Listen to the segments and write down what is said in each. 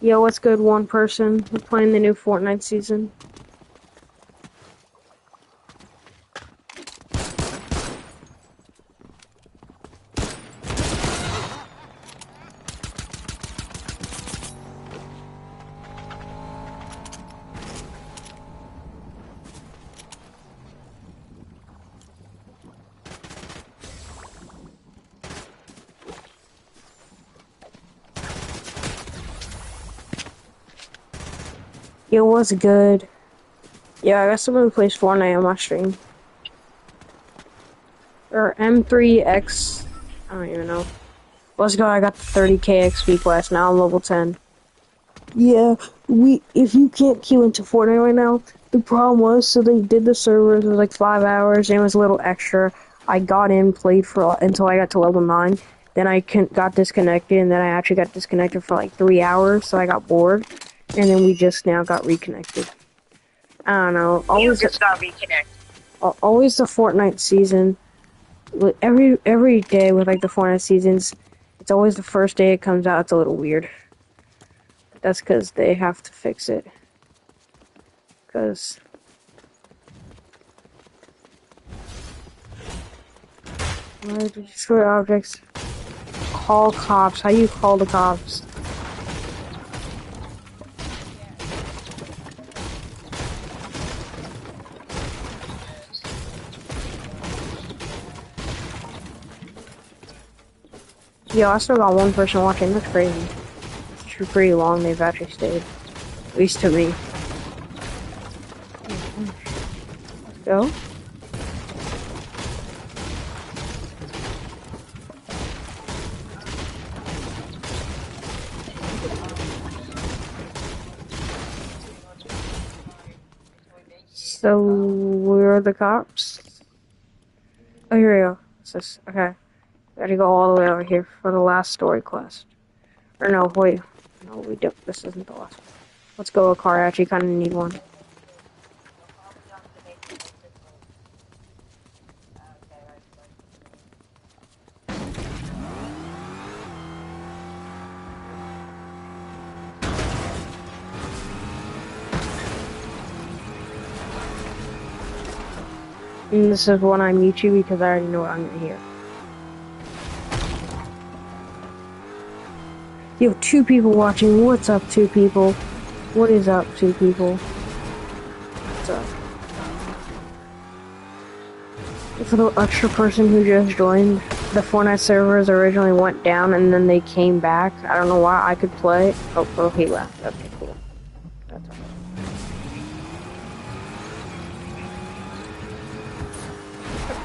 Yo, what's good, one person? We're playing the new Fortnite season. Yo, what's good? Yeah, I got someone who plays Fortnite on my stream. Or M3X. I don't even know. Let's go, I got the 30k XP class, now I'm level 10. Yeah, if you can't queue into Fortnite right now, the problem was, so they did the servers, it was like 5 hours, and it was a little extra. I got in, played for until I got to level 9, then I got disconnected, and then I actually got disconnected for like 3 hours, so I got bored, and then we just now got reconnected. I don't know, You just got reconnected. always the Fortnite season, every day with like the Fortnite seasons, it's always the first day it comes out, it's a little weird. That's because they have to fix it. Because why did you destroy objects? Call cops. How do you call the cops? Yo, I still got one person watching. That's crazy. It's pretty long. They've actually stayed. At least to me. Let's go. So, where are the cops? Oh, here we go. Okay. Gotta go all the way over here for the last story quest. Or no, wait. No, we don't. This isn't the last one. Let's go, a car. I actually kind of need one. And this is when I mute you because I already know what I'm gonna hear. You have 2 people watching. What's up, 2 people? What is up, 2 people? What's up? For the extra person who just joined, the Fortnite servers originally went down and then they came back. I don't know why I could play. Oh, he left. Okay, cool. That's all.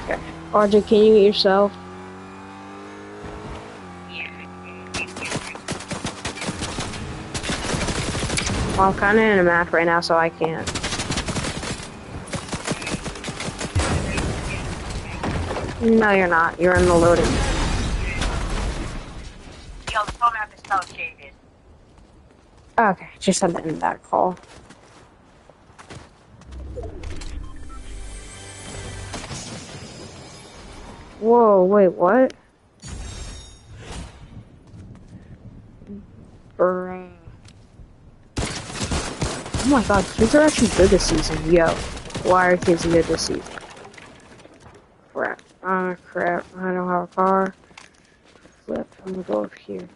Okay. RJ, can you mute yourself? Well, I'm kind of in a map right now, so I can't. No, you're not. You're in the loading. Yo, the phone app is so shaded. Okay, just had to end that call. Whoa, wait, what? Bro. Oh my god, kids are actually good this season. Yo, why are kids good this season? Crap. Crap. I don't have a car. Flip. I'm gonna go over here.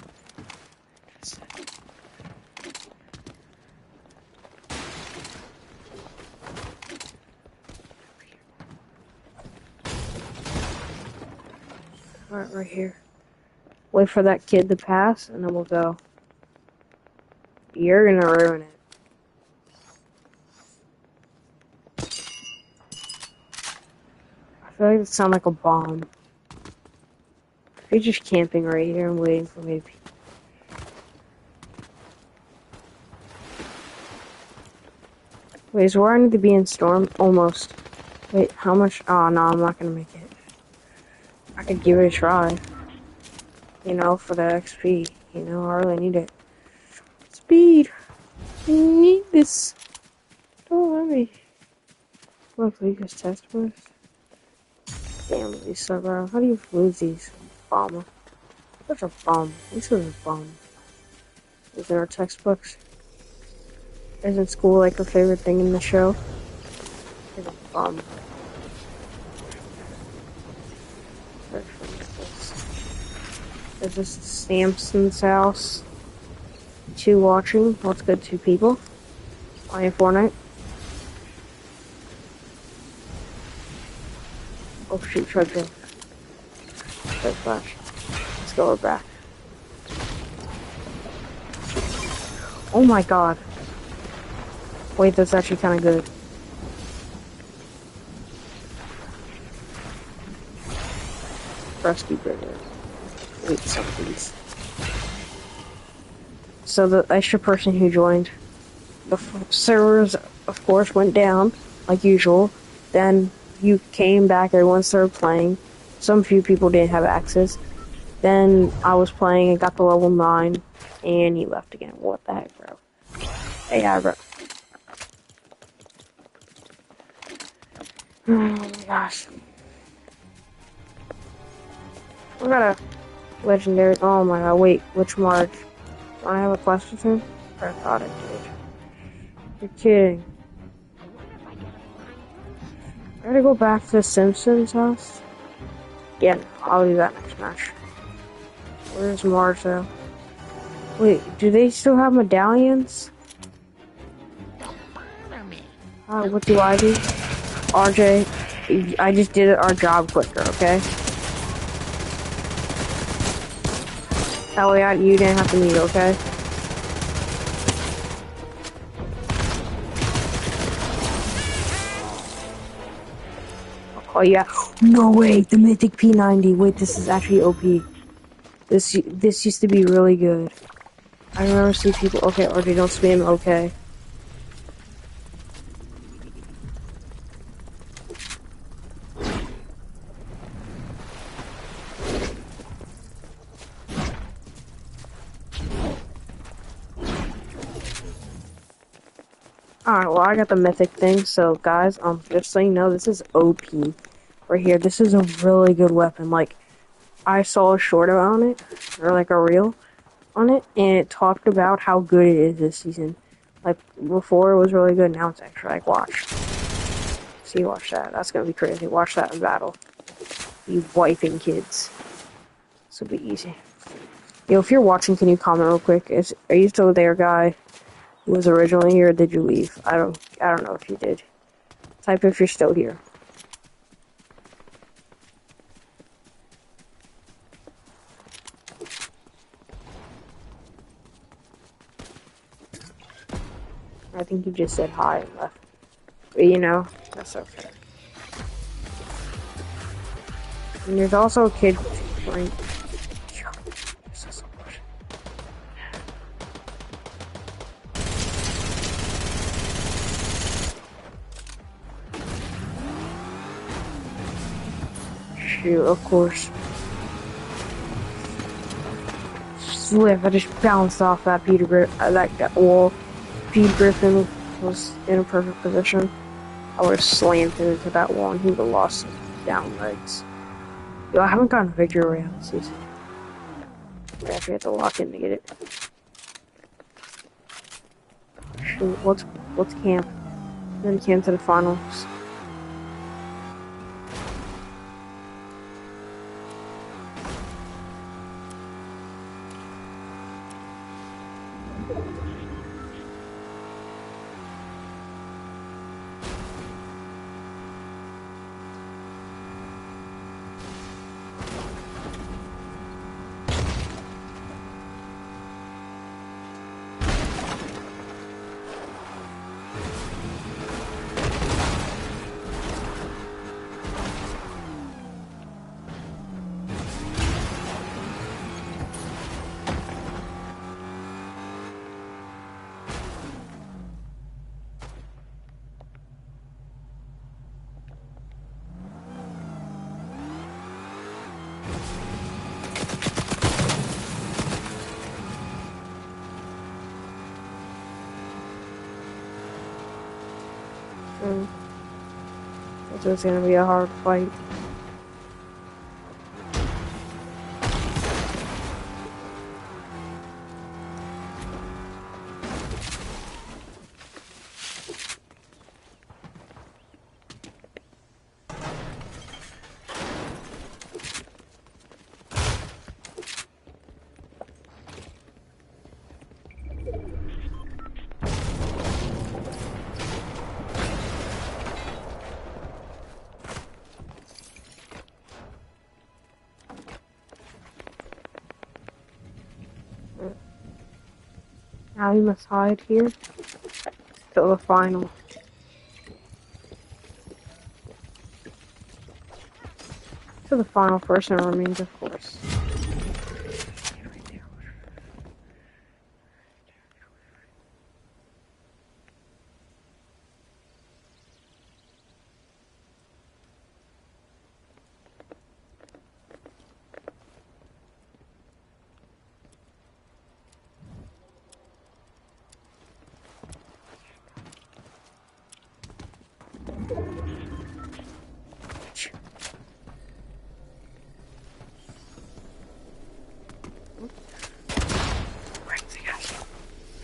Alright, right here. Wait for that kid to pass, and then we'll go. You're gonna ruin it. I feel like it sounds like a bomb. You're just camping right here and waiting for me. Wait, is where I need to be in storm? Almost. Wait, how much? Oh, no, I'm not gonna make it. I could give it a try. You know, for the XP. You know, I really need it. Speed! I need this. Don't let me. Look, Lucas test was. Damn, Lisa, bro. How do you lose these? Bomber. Such a bum. This is a bum. Is in our textbooks. Isn't school like her favorite thing in the show? It's a bum. Is this Samson's house? Two watching. What's good? Two people playing Fortnite. Oh shoot! Trudging. Good flash. Let's go back. Oh my god. Wait, that's actually kind of good. Rescue burger. Wait, some please. So the extra person who joined, the servers, of course, went down, like usual. Then you came back, everyone started playing. Some few people didn't have access. Then I was playing and got to level 9, and he left again. What the heck, bro? Hey, bro. Oh my gosh. I got a legendary. Oh my god, wait, which Marge? Don't I have a quest with him? I thought I did. You're kidding. I gotta go back to Simpson's house? Yeah, I'll do that next match. Where's Marge though? Wait, do they still have medallions? What do I do? RJ, I just did our job quicker, okay? That way you didn't have to meet, okay? Oh yeah. No way, the mythic P90. Wait, this is actually OP. This used to be really good. I remember seeing people. Okay, RJ, don't spam. Okay. Alright, well, I got the mythic thing, so guys, just so you know, this is OP. Right here, this is a really good weapon. Like, I saw a short on it, or like a reel on it, and it talked about how good it is this season. Like, before it was really good, now it's actually like, watch. See, watch that. That's gonna be crazy. Watch that in battle. You wiping kids. This will be easy. Yo, if you're watching, can you comment real quick? Are you still there, guy? Who was originally here, or did you leave? I don't know if you did. Type if you're still here. I think you just said hi and left. But you know, that's okay. And there's also a kid playing. Shoot, of course. Swift, I just bounced off that that wall. Peter Griffin was in a perfect position. I would have slammed him into that wall and he would have lost his down legs. Yo, I haven't gotten a victory royale this season. I actually have to lock in to get it. Shoot, what's camp? Then camp to the finals. So it's gonna be a hard fight. Now we must hide here till the final. Till the final person remains, of course.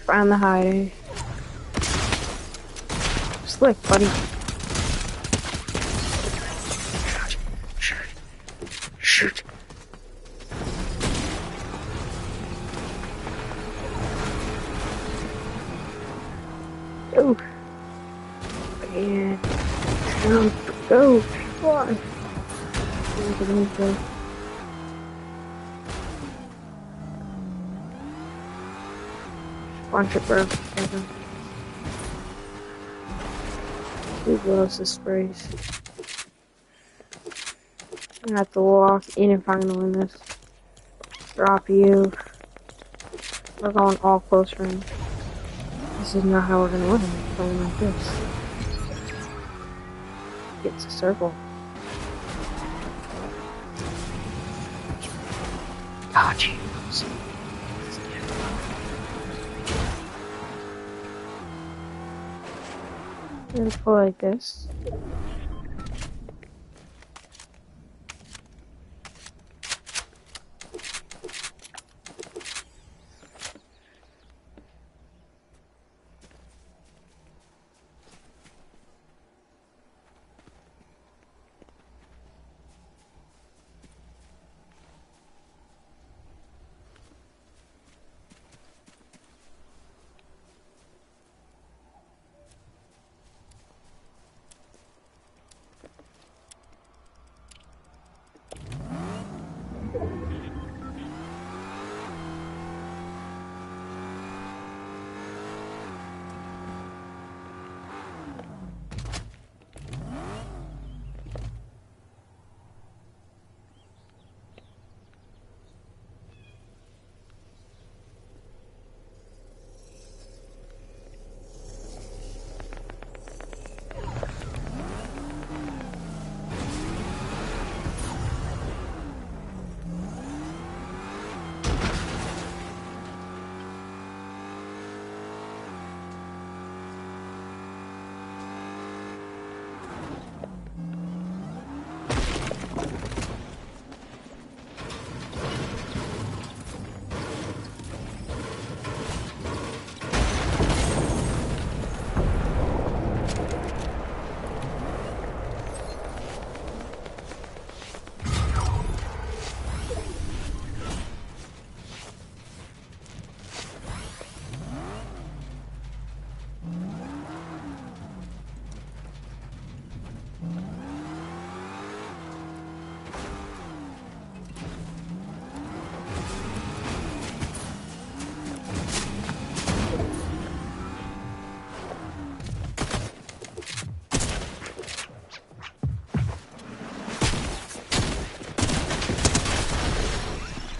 Find the hiding. Slick, buddy. Shoot. Go. And go. Fly. Go. Punch it, bro. Who blows the sprays? I have to walk in if I'm gonna win this. Drop you. We're going all close range. This is not how we're gonna win. We're playing like this. It's a circle. Got you. I'm gonna play like this.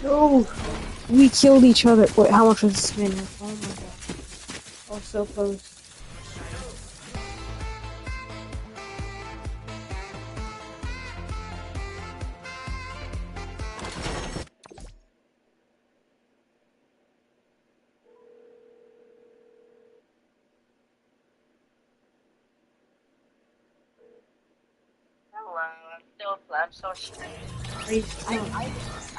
Oh, we killed each other. Wait, how much was the spinner? Oh my god. Oh, so close. Hello, I'm so strange.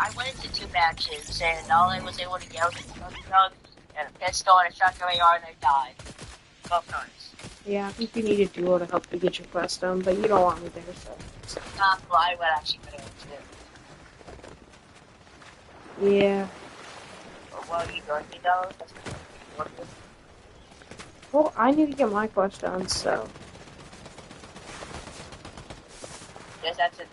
I went into 2 matches and all I was able to get was a chug jug and a pistol and a shotgun AR and I died. Both times. Yeah, I think you need a duo to help you get your quest done, but you don't want me there, so. Well, I would actually put it into it. Yeah. Well, you don't need those. Well, I need to get my quest done, so. Yes, that's it.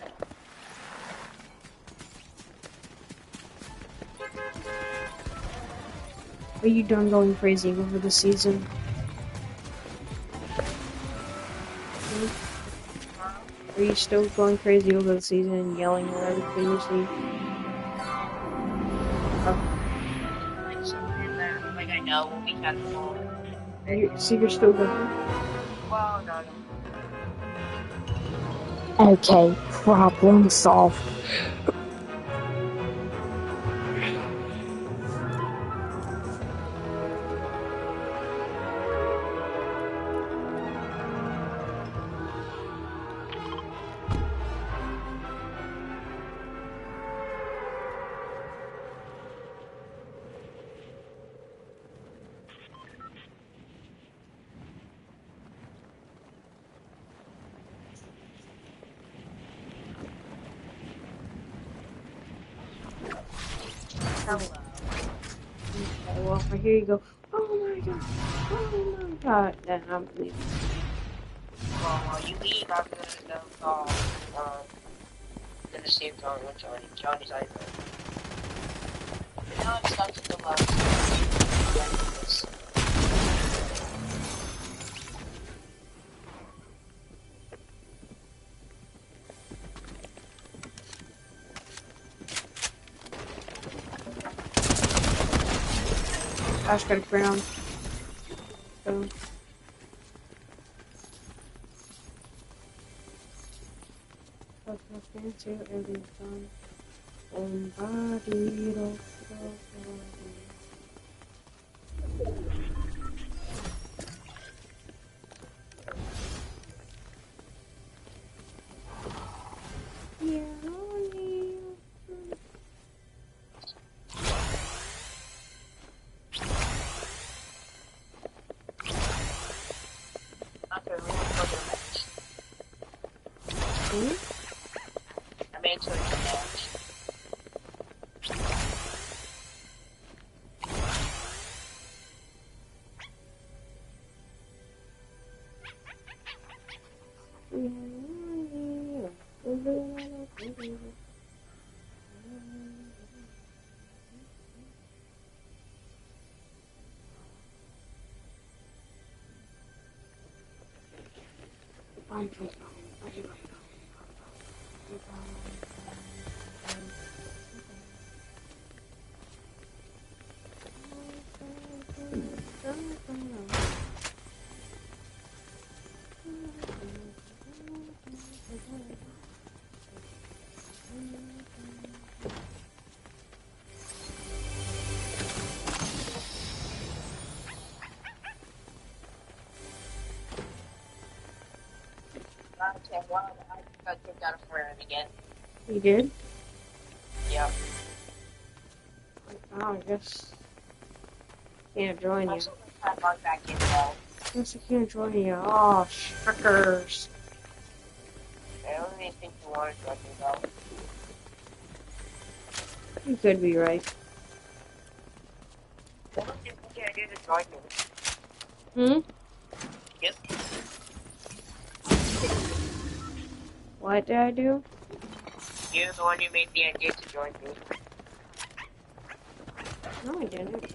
Are you done going crazy over the season? Hmm? Are you still going crazy over the season and yelling at everything you see? Like something that, like I know will be kind of cool. So you're still going? Well, no, no. Okay, problem solved. Hello. Okay, well, here you go. Oh my god. Oh my god. Then I'm leaving. Well, while you leave, I'm gonna go, I'm gonna see if Johnny's iPhone. But now I'm stuck in the love. Ash got a crown. So, what's my fancy every time? Somebody don't yeah, Okay, we're gonna go to the match. I made it to a match. Okay, well, I got kicked out of Fortnite again. You did? Yep. Oh, I guess can't join I'm you. still trying to log back in though. Guess I can't join you. Oh, frickers. I don't really think you want to join me though. You could be right. What do you think I do to join Hmm? you? Yep. What did I do? You're the one who made the idea to join me. No, I didn't.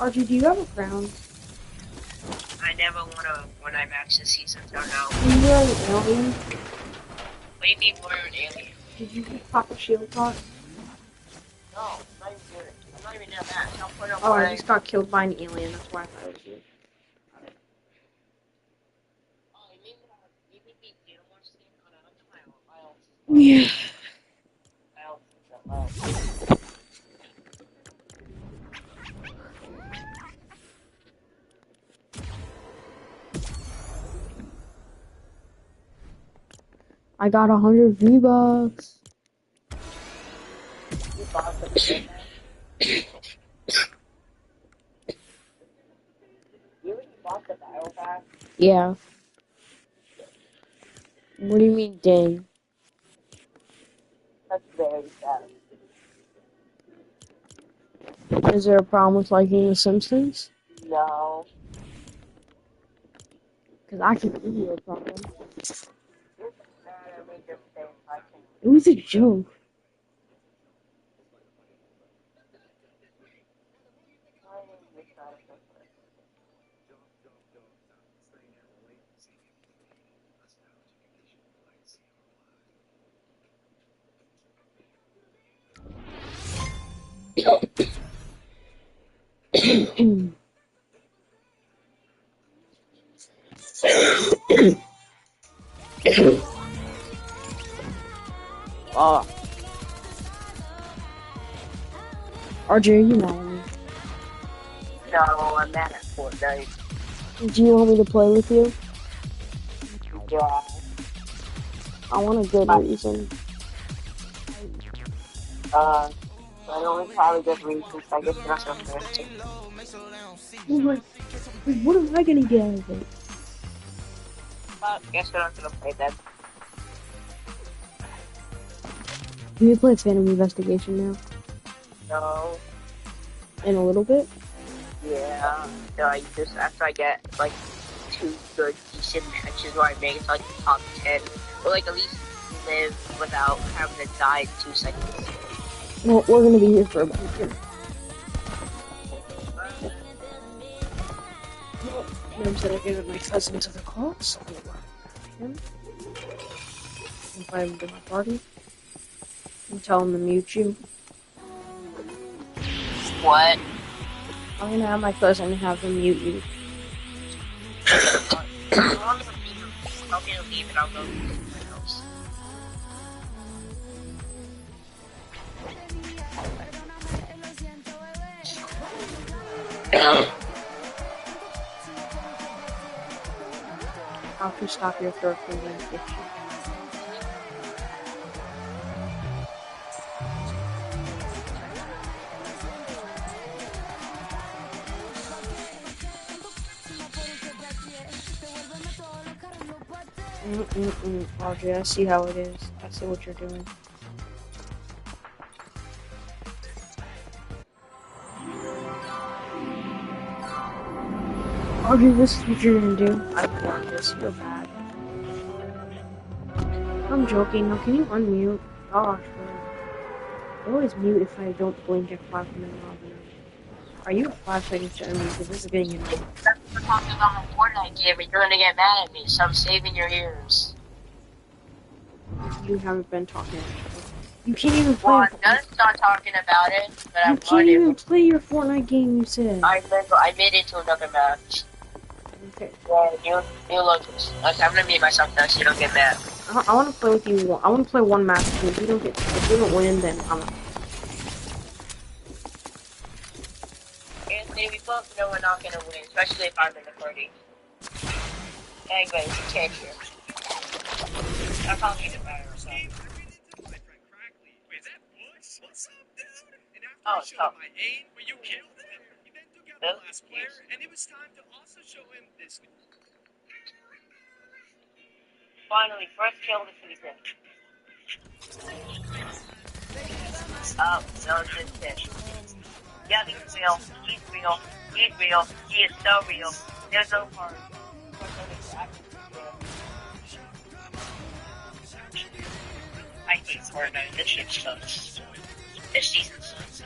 Archie, do you have a crown? I never want to when I max this season, so no. You are an alien? What do you mean we're an alien? Did you just pop a shield pot? No, I'm not even doing it. I'm not even in a match. I'll put up Oh, I my... just got killed by an alien. That's why I thought it was you. Oh, you mean we didn't want to stand on a tile? Yeah. I got 100 V-Bucks. You bought the game. You already bought the battle pass? Yeah. What do you mean, dang? That's very sad. Is there a problem with liking The Simpsons? No. Because I can give you a problem. You're sad at me just saying I can. It was a joke. Why didn't you try to fix it? Oh. RJ, are you mad at me? No, I'm mad at Fortnite. Do you want me to play with you? Yeah. I want a good But, reason. I don't have a good reason, so I guess you're not so thirsty. Oh my, what am I gonna get out of it? But, guess we're not gonna play that. Can we play Phantom Investigation now? No. In a little bit? Yeah. So I just, after I get, like, 2 good, decent matches where I make it to, like, the top 10, or, like, at least live without having to die in 2 seconds. Well, we're gonna be here for a bit. Mom said I gave my cousin to the call, so I'm gonna him. Invite him to my party. And tell him to mute you. What? I'm gonna have my cousin have him mute you. Tell me to leave and I'll go to my house. How to stop your throat from being itchy. RJ, I see how it is. I see what you're doing. RJ, this is what you're gonna do. I want this. You're bad. I'm joking. Now, can you unmute? Gosh, bro. I always mute if I don't blink at 5 minutes. Are you at 5 seconds to unmute? Because this is getting annoying. That's what we're talking about my Fortnite game, and you're gonna get mad at me, so I'm saving your ears. You haven't been talking. You can't even play. Well, I'm gonna start talking about it, but You I'm can't even unable. play your Fortnite game. You said. I made it to another match. Okay. Yeah, you look. Okay, I'm gonna mute myself now so you don't get mad. I want to play with you. I want to play one match. If we don't win, then I'm. Anthony, we both know we're not gonna win, especially if I'm in the party. Anyways, you can't hear. I'm probably gonna matter or something. Oh, it's tough. Finally, first kill of the season. Oh, no, it's just fish. Yeah, he's real. He's real. He's real. He is so real. There's no part. I hate Fortnite. This shit sucks. This season sucks.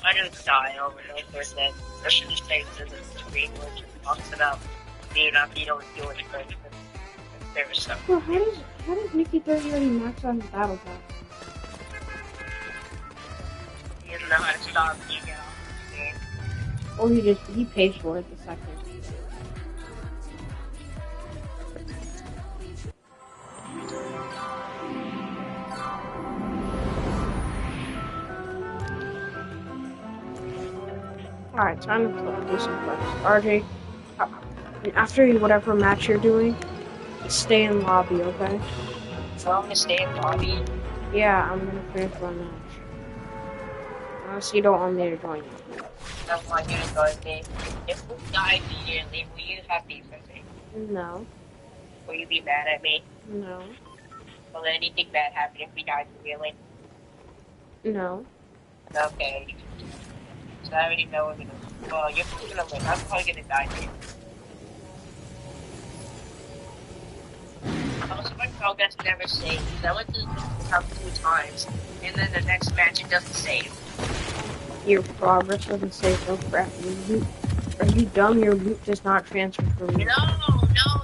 I just die over and over again. I should just take to the screen which talks about being not being able to do anything. There was stuff. Well, how does Nikki 30 already max out his battle pass? He doesn't know how to stop when you get off the game. Or he pays for it the second. Alright, time to do some quests. RJ, after whatever match you're doing, stay in lobby, okay? I'm gonna stay in lobby. Yeah, I'm gonna finish one match. Unless you don't want me to join you. I want you to join me. If we die immediately, will you have beef with me? No. Will you be mad at me? No. Will anything bad happen if we die immediately? No. Okay. So I already know we're gonna. Well, you're probably gonna live. I'm probably gonna die too. Also, my progress never saves. I went to the account 2 times, and then the next match it doesn't save. Your progress doesn't say no crap. Are you dumb? Your loot does not transfer from you. No,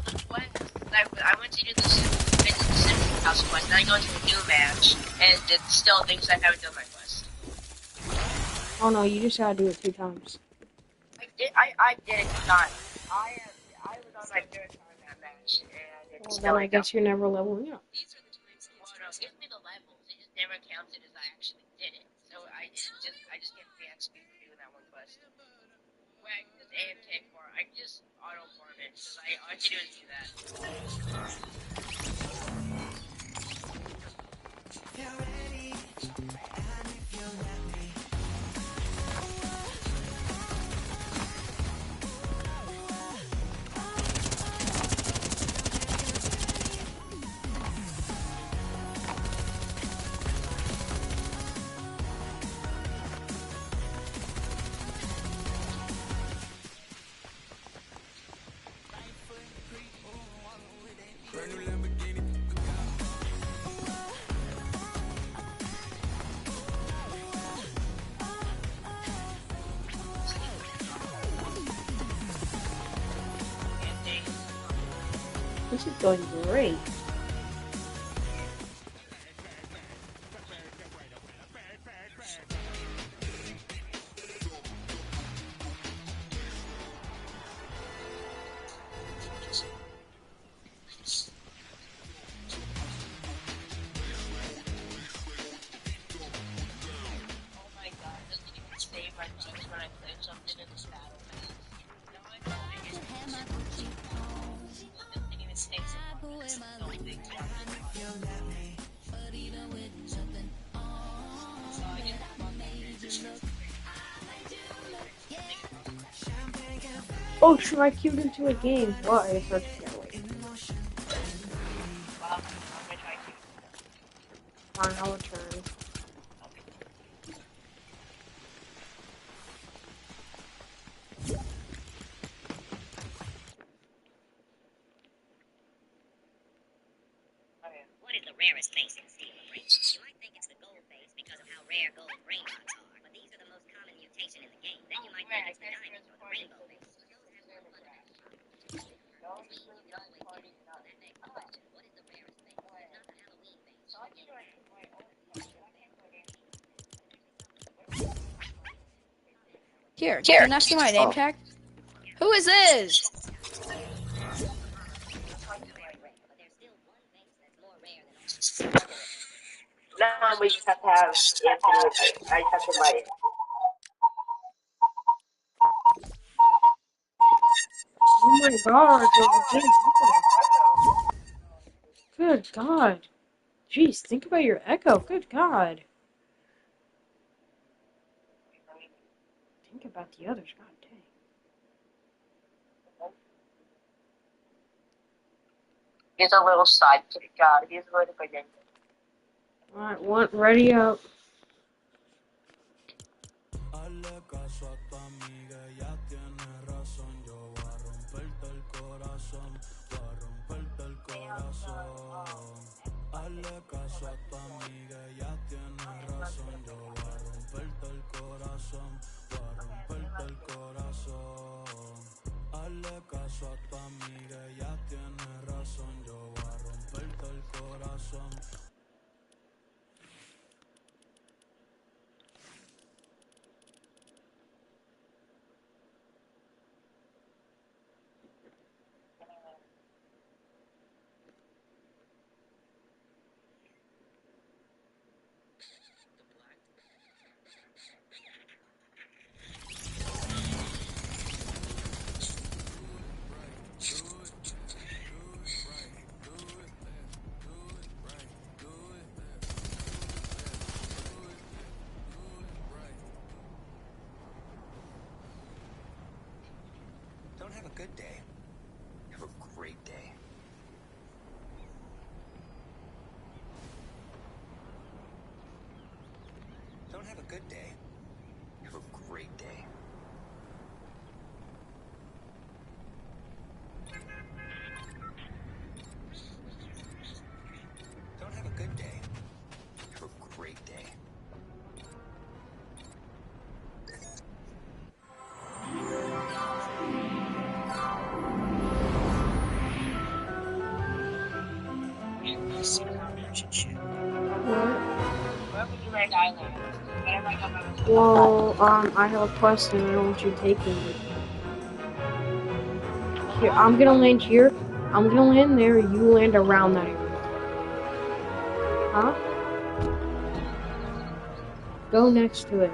the quest. I went to do the Simpson House quest, and I go to a new match, and it still thinks I haven't done my quest. Oh no, you just gotta do it 2 times. I did it 2 times. I was on my 3rd time that match, and it Well, still then I ain't done. guess you're never leveling up. Well, no, it gives me the levels. It just never counted as I actually did it. So I just get free XP for doing that one quest. Where I can just AFK for it. I can just auto farm it because all I can do is do that. This is going great. Oh my god, it doesn't even save my bugs when I click something in this battle pass. No, I know it is. It doesn't even save the bugs. No big deal. Oh shoot, I queued into a game. Well, I guess I'll just get away. Wow, I'm gonna try to. Fine, I'll return. What is the rarest face in Steel Brain? You might think it's the gold face because of how rare gold brain bots are, but these are the most common mutation in the game. Then you might think it's the diamond or the rainbow face. But those have no fundamental common. Which means you can always guess. So that begs the question, what is the rarest face? It's not the Halloween face. Here, can I see my name tag? Who is this? But there's still one face that's more rare than all. No, we just have to have Anthony. I just have to invite him. Oh my god, there's a game echo. Good god. Jeez, think about your echo. Good god. Think about the others. God dang. He's a little sidekick. God, he's a little bit. Alright, one, ready up. good day. Have a great day. Don't have a good day. Have a great day. Don't have a good day. Have a great day. Wherever you land, I land. Whenever I go by myself, Well, I have a question. I don't want you taking it. Here, I'm gonna land here. I'm gonna land there. You land around that area. Huh? Go next to it.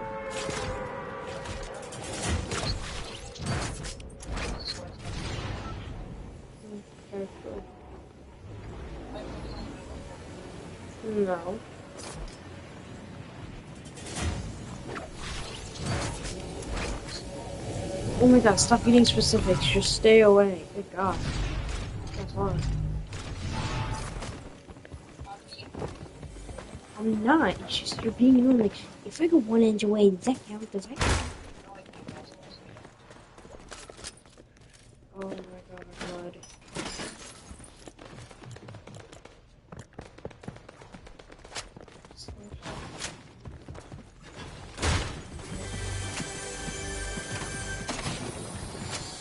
Okay, cool. No. Oh my god, stop getting specifics. Just stay away. Good god. That's hard. I'm not. It's just you're being annoying. If I go 1 inch away, does that count? Does that count? Oh my god, blood.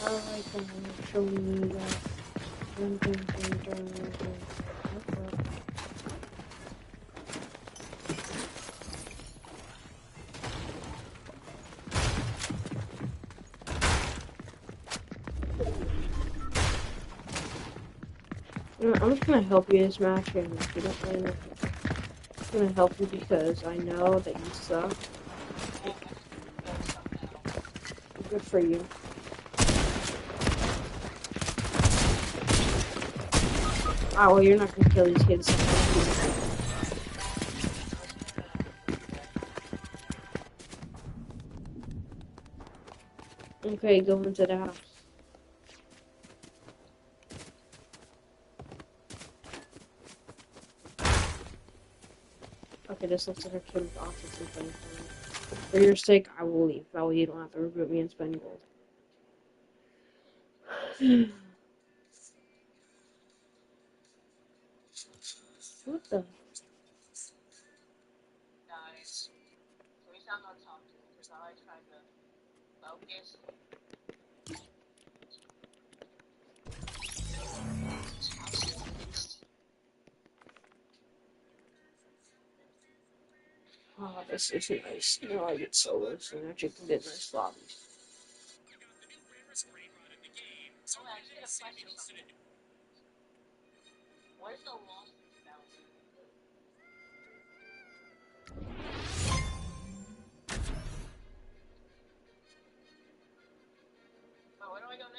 Alright, then show me that. I'm just gonna help you this match, and if you don't win, I'm gonna help you because I know that you suck. Good for you. Ah, well, you're not gonna kill these kids. Okay, go into the house. Okay, this looks like a kid with autism thing. For your sake, I will leave. That way you don't have to reboot me and spend gold. What the? guys. The reason I'm not talking is because I try to focus. Oh, this is nice. You know, I get solos and actually can get nice lobbies. Oh, I actually got a question or something. What is the loss spell? Oh, where do I go now?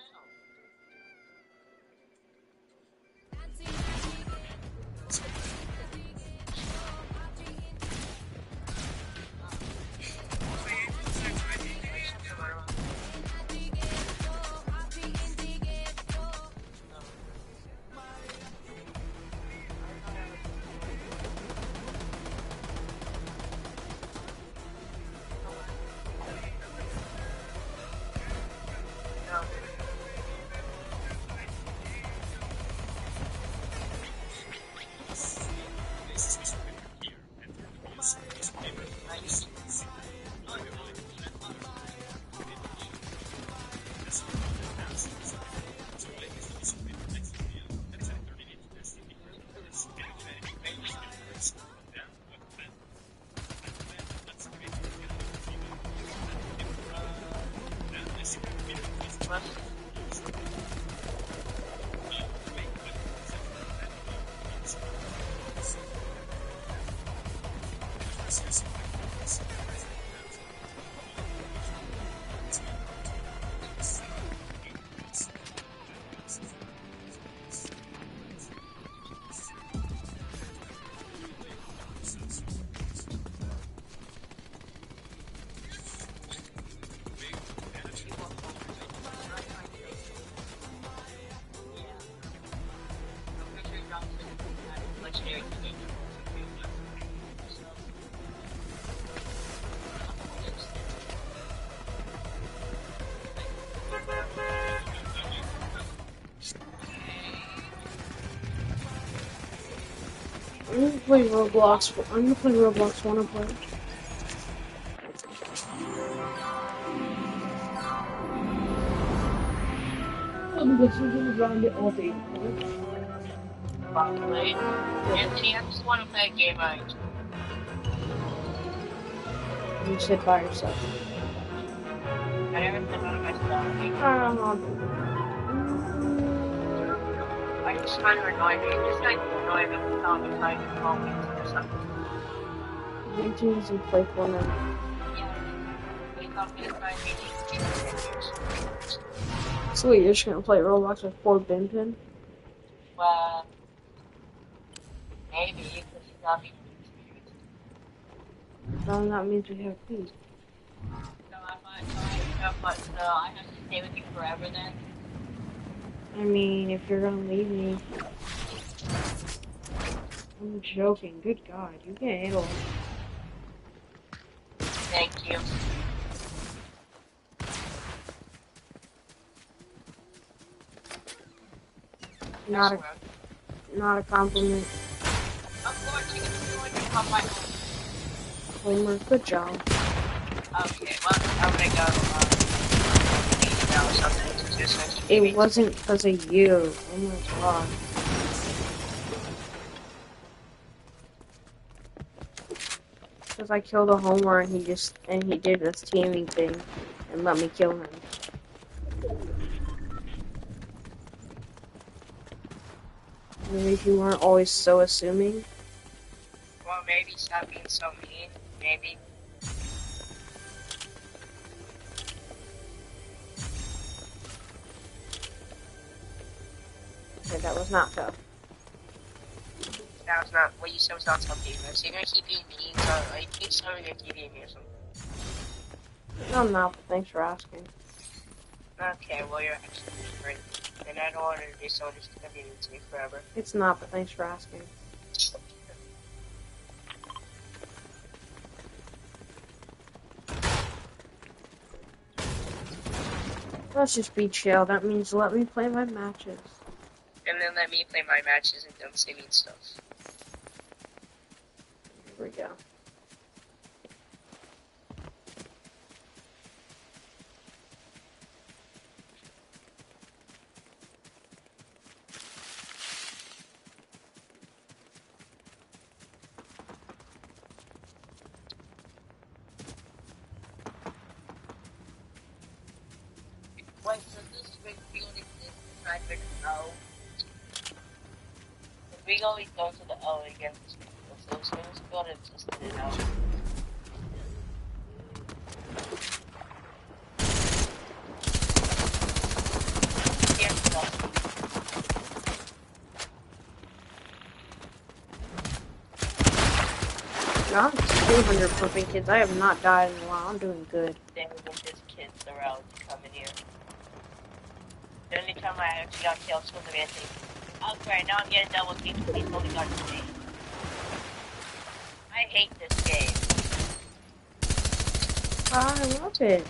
I'm gonna play Roblox. I'm gonna play Roblox. Wanna play? I'm just gonna grind it all day. Probably. Anthony, I just want to play a game on You sit by yourself. I never sit by myself. I just kind of annoy me. Just like annoy me every time I try to call me or something. You too easy to play Fortnite. Yeah. They thought me to try and make it So wait, you're just gonna play Roblox with 4 bin? well, maybe, because you got me experience. Then that means we have peace. So I have to stay with you forever then? I mean, if you're gonna leave me. I'm joking. Good God, you can't handle it. Thank you. Not a compliment. Of course, you can do it on my own. Homer, good job. Okay, well, I'm gonna go, now or something to do some It TV. wasn't because of you. Oh my God. Because I killed a Homer and he did this teaming thing and let me kill him. Maybe if you weren't always so assuming. Well, maybe stop being so mean. Maybe. Okay, that was not tough. That was not what you said was not something. So you're gonna keep being mean, so I think so you're gonna keep being mean or something. No, I'm not, but thanks for asking. Okay, well you're actually different. And I don't want to be someone who's gonna be mean to me forever. It's not, but thanks for asking. Let's just be chill. That means let me play my matches. And then let me play my matches and don't say mean stuff. Here we go. Wait, so this big field exists inside the O? We always go to the O against this field, so this field existed in O. I'm 200 pumping kids. I have not died in a while. I'm doing good. Then when there's kids around to come in here. The only time I actually got killed was the man thing. Okay, now I'm getting double teamed because he's holding on to me. I hate this game. I love it.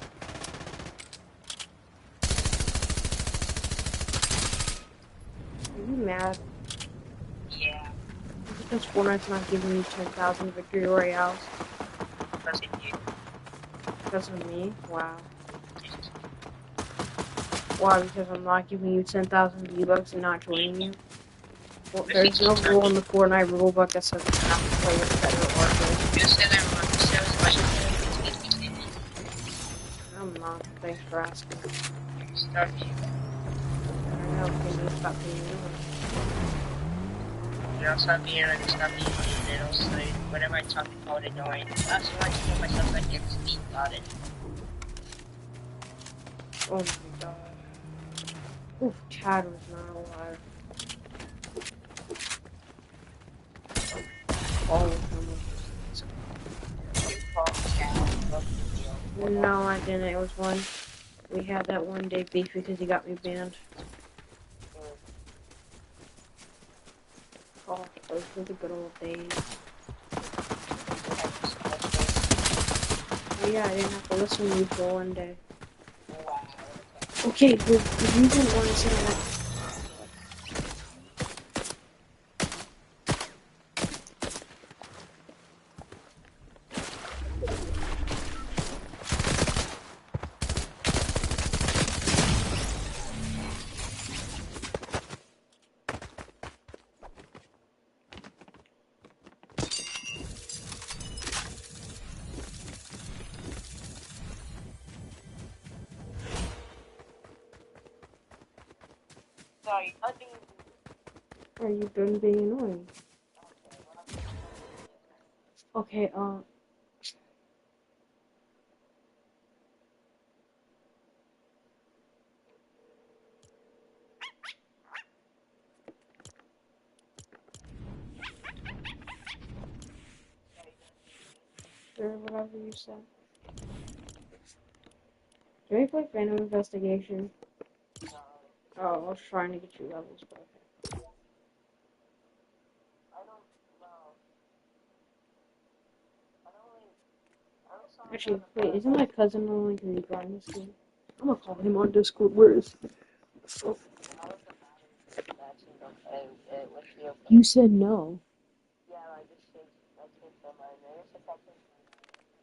Are you mad? Yeah, Because Fortnite's not giving you 10,000 victory royales? because of you. Because of me? Wow. Why? Because I'm not giving you 10,000 V-Bucks and not joining you? Well, there's no rule in the Fortnite rulebook that says you have to play with federal workers. You said I want to say it was I'm not. Thanks for asking. Start you. I don't know. Can you stop being rude? You're also being and stop being mean, and also whenever I talk, you call it annoying. I also want to kill myself so I can speak about it. Oh my god. Oof, Chad was not alive. All of them You call Chad. was. No, I didn't. It was one. We had that one day beef because he got me banned. Oh, those were the good old days. Oh, yeah, I didn't have to listen to you for one day. Wow. Okay, the reason why I said that. Sorry, nothing. Are you done being annoying? Okay, sure, whatever you said. Can we play Phantom Investigation? Oh, I was trying to get you levels, but okay. Actually, wait, isn't my cousin only because he brought this game? I'm gonna call him on Discord. Where is he? Oh, you said no.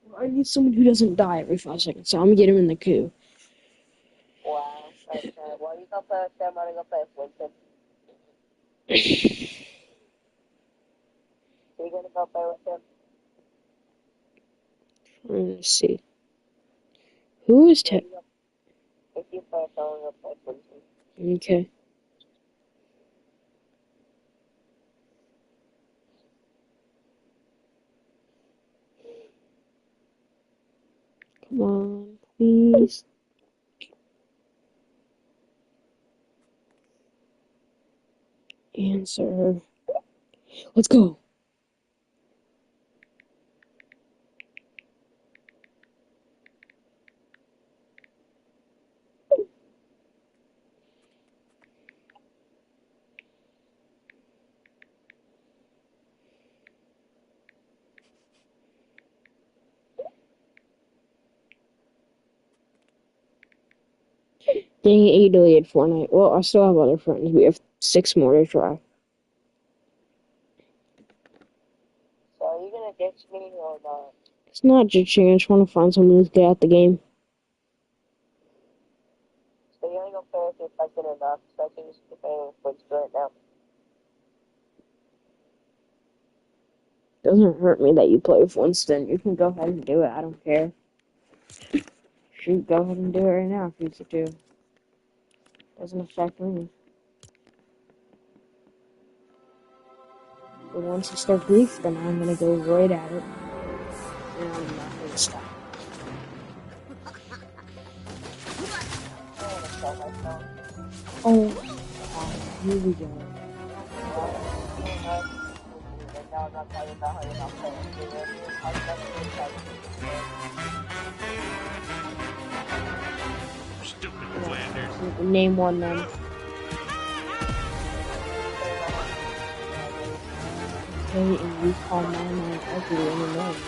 Well, I need someone who doesn't die every 5 seconds, so I'm gonna get him in the queue. Wow, that's sad. Well, you go play with them, I'm gonna go play with Winston. So you're gonna go play with him? Let's see. Who is If you play, I'm gonna go play with Winston. Okay. Come on, please. Answer. Let's go. Dang it, you deleted Fortnite. Well, I still have other friends. We have 6 more to try. So are you gonna ditch me or not? It's not ditching. I just want to find someone to get out the game. So you're gonna go play with your cousin enough, so I can just be playing with Winston right now. Doesn't hurt me that you play with Winston. You can go ahead and do it. I don't care. Shoot, go ahead and do it right now if you need to. Doesn't affect me. But once you start grief, then I'm gonna go right at it. And I'm not gonna stop. Oh, here we go. And now I'm not talking about how you're not playing. You know what I mean? I'll definitely tell you. Stupid Flanders. Name one then. Okay, and you call my man ugly and annoying.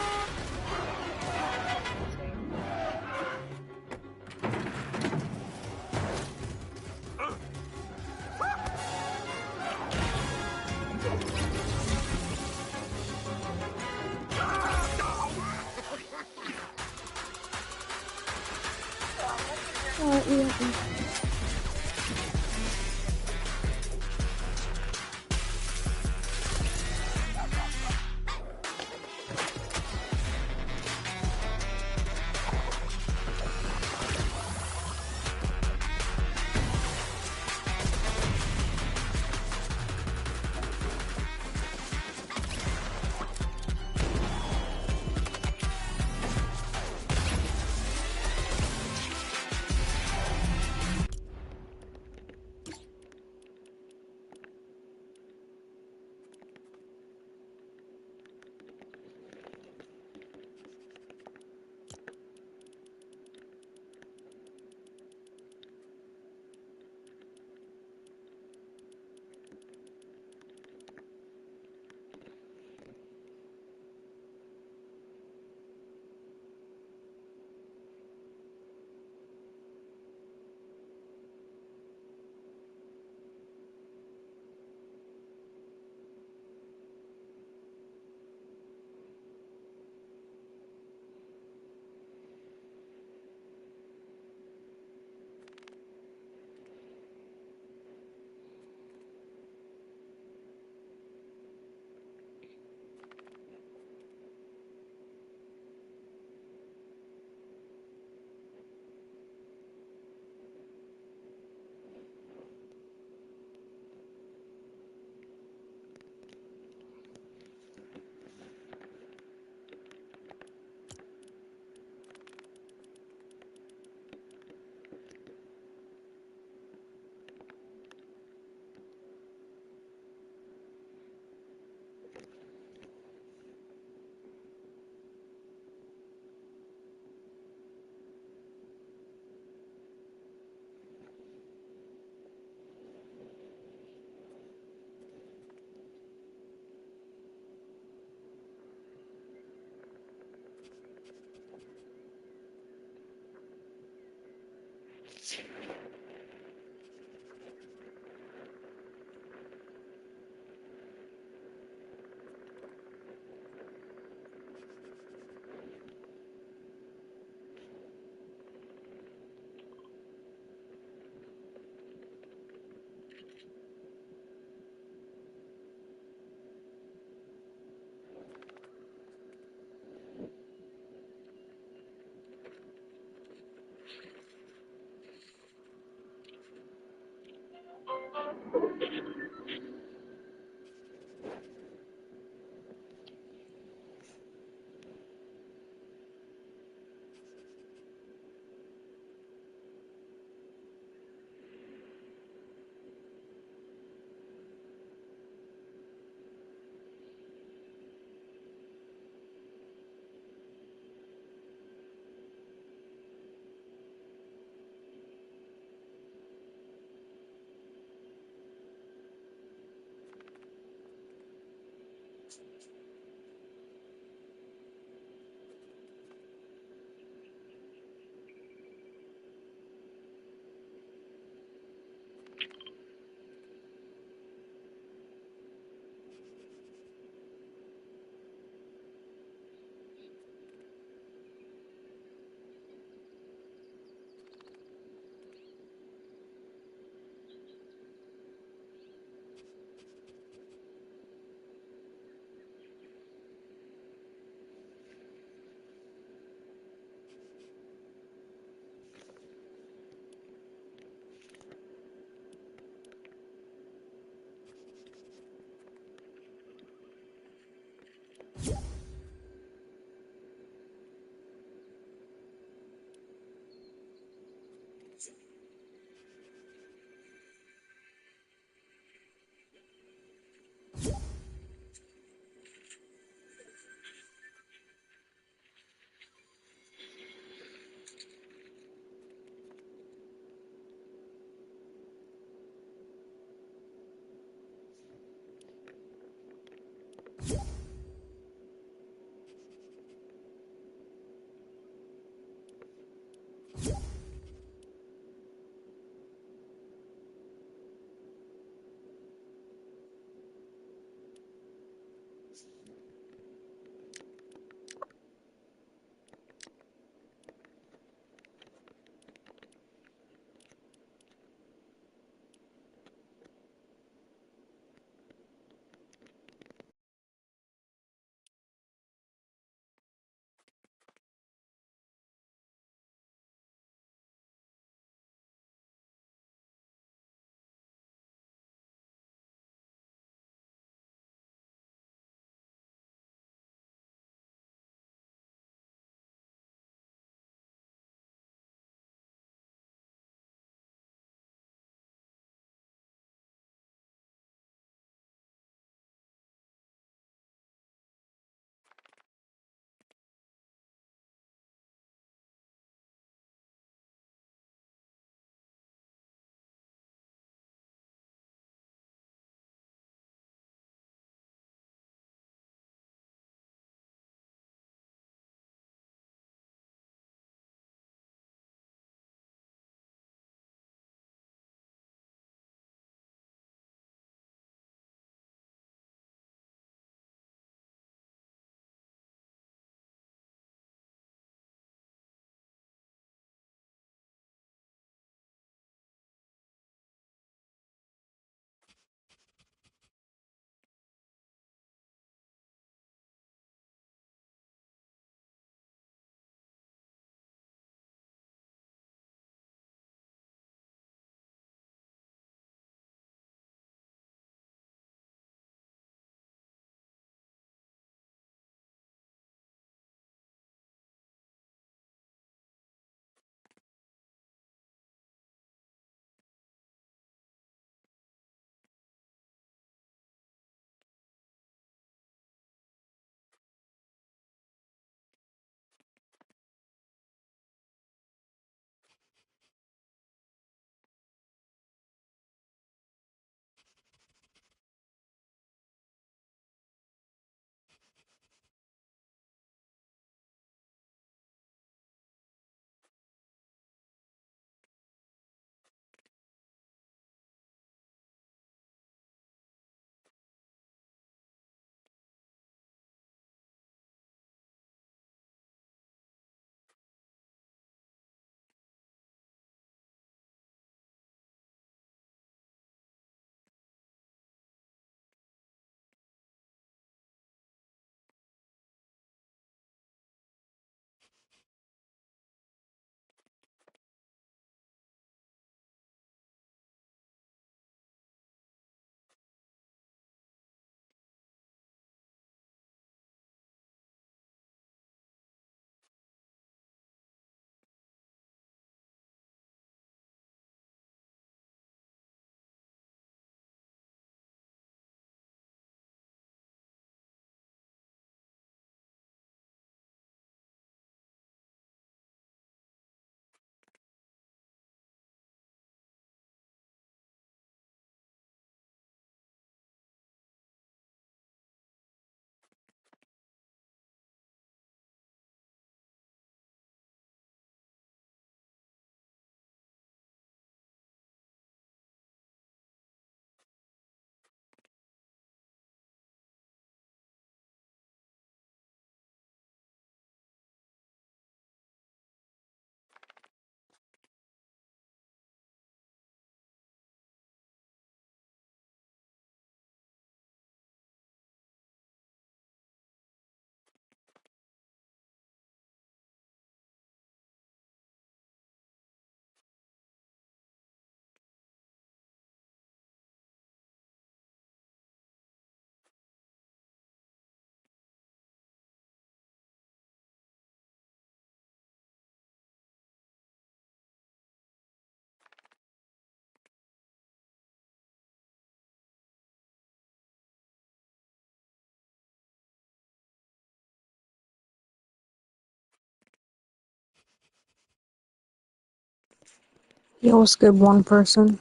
Yo, what's good, one person?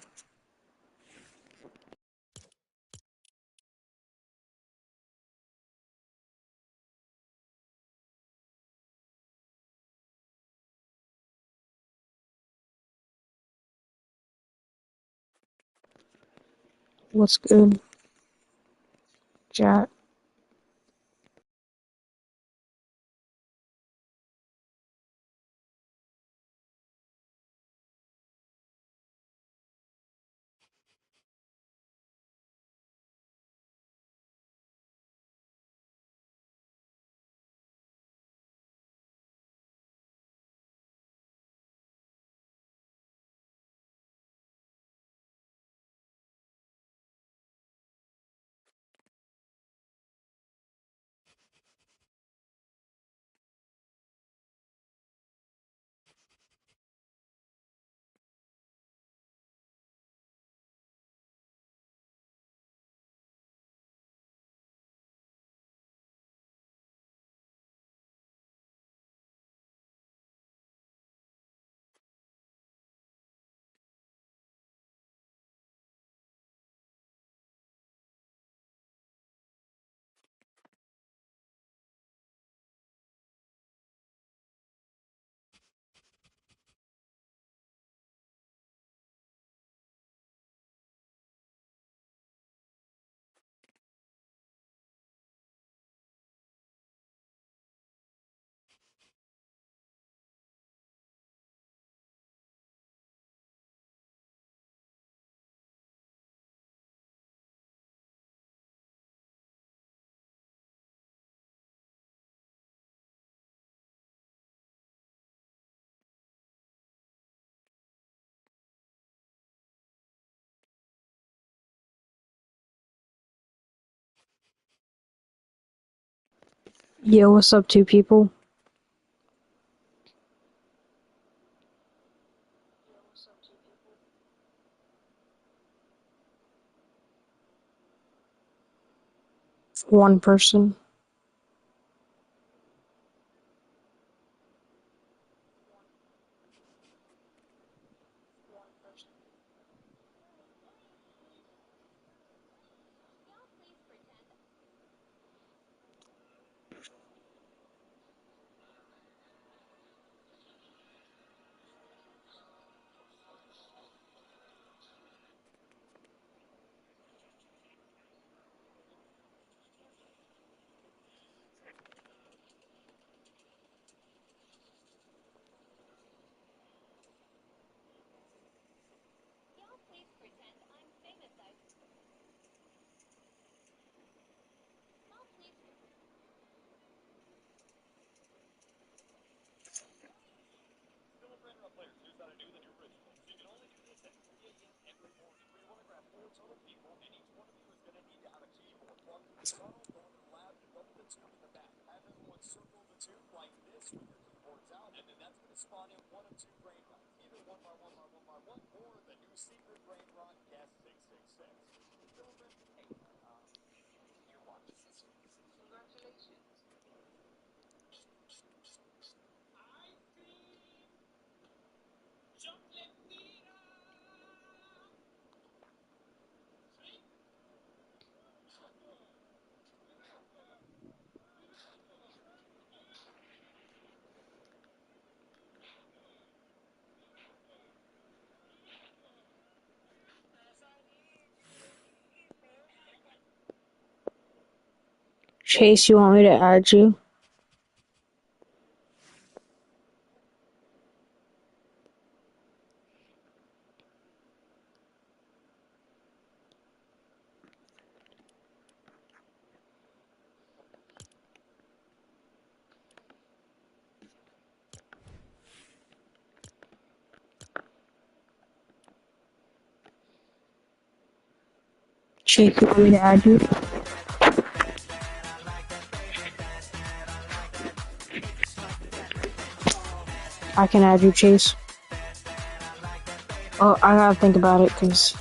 What's good, chat? Yo, what's up, two people? One person. Chase, you want me to add you? Chase, you want me to add you? I can add you, Chase. Oh, I gotta think about it, cause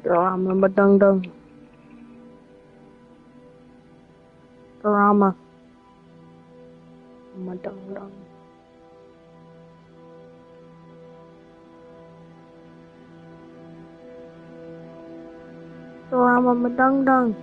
Drama, madung dung. Drama, madung dung. Drama, madung dung.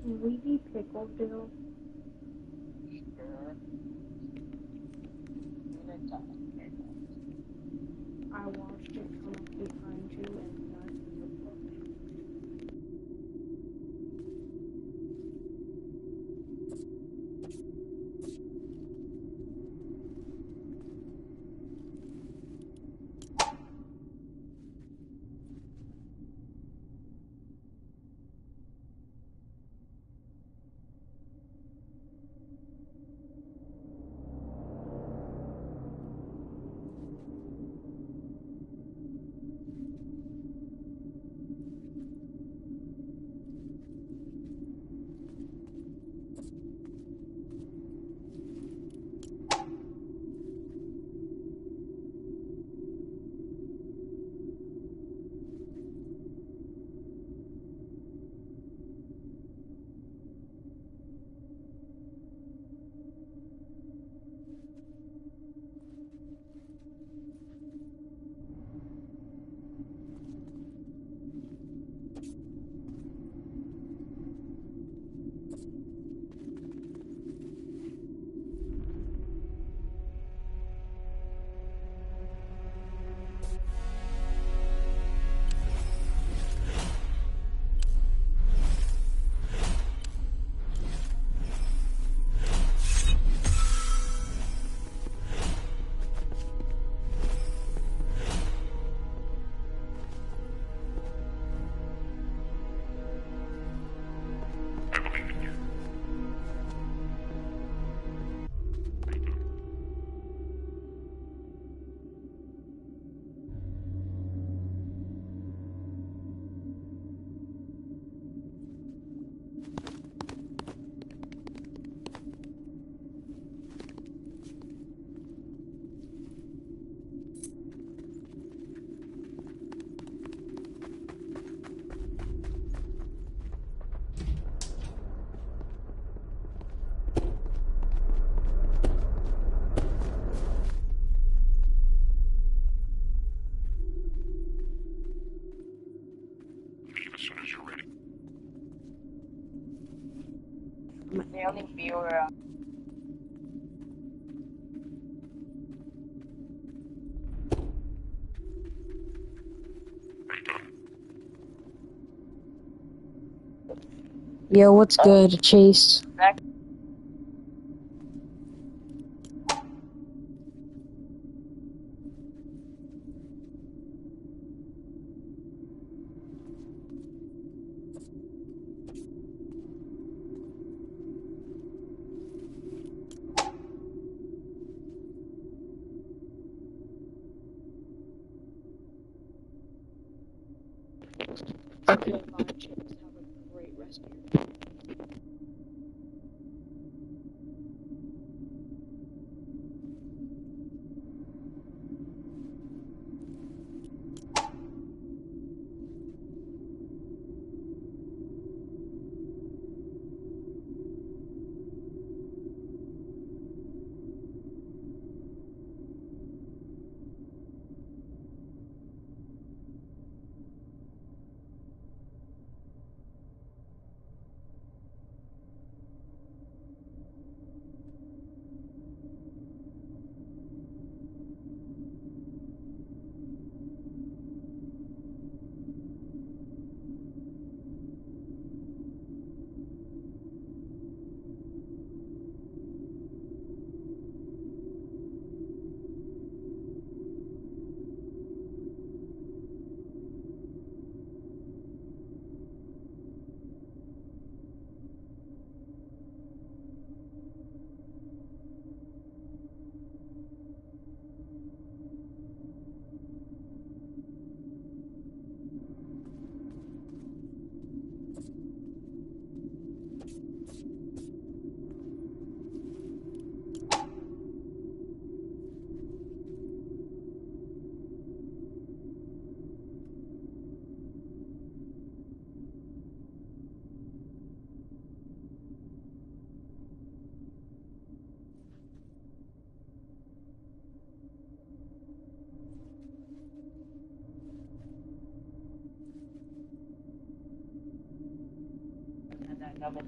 Can we be Pickleville? Sure. I watched it come up behind you and not your book. my only viewer. Yo, what's good, Chase? Okay, bye, Chase. Have a great rest of your day.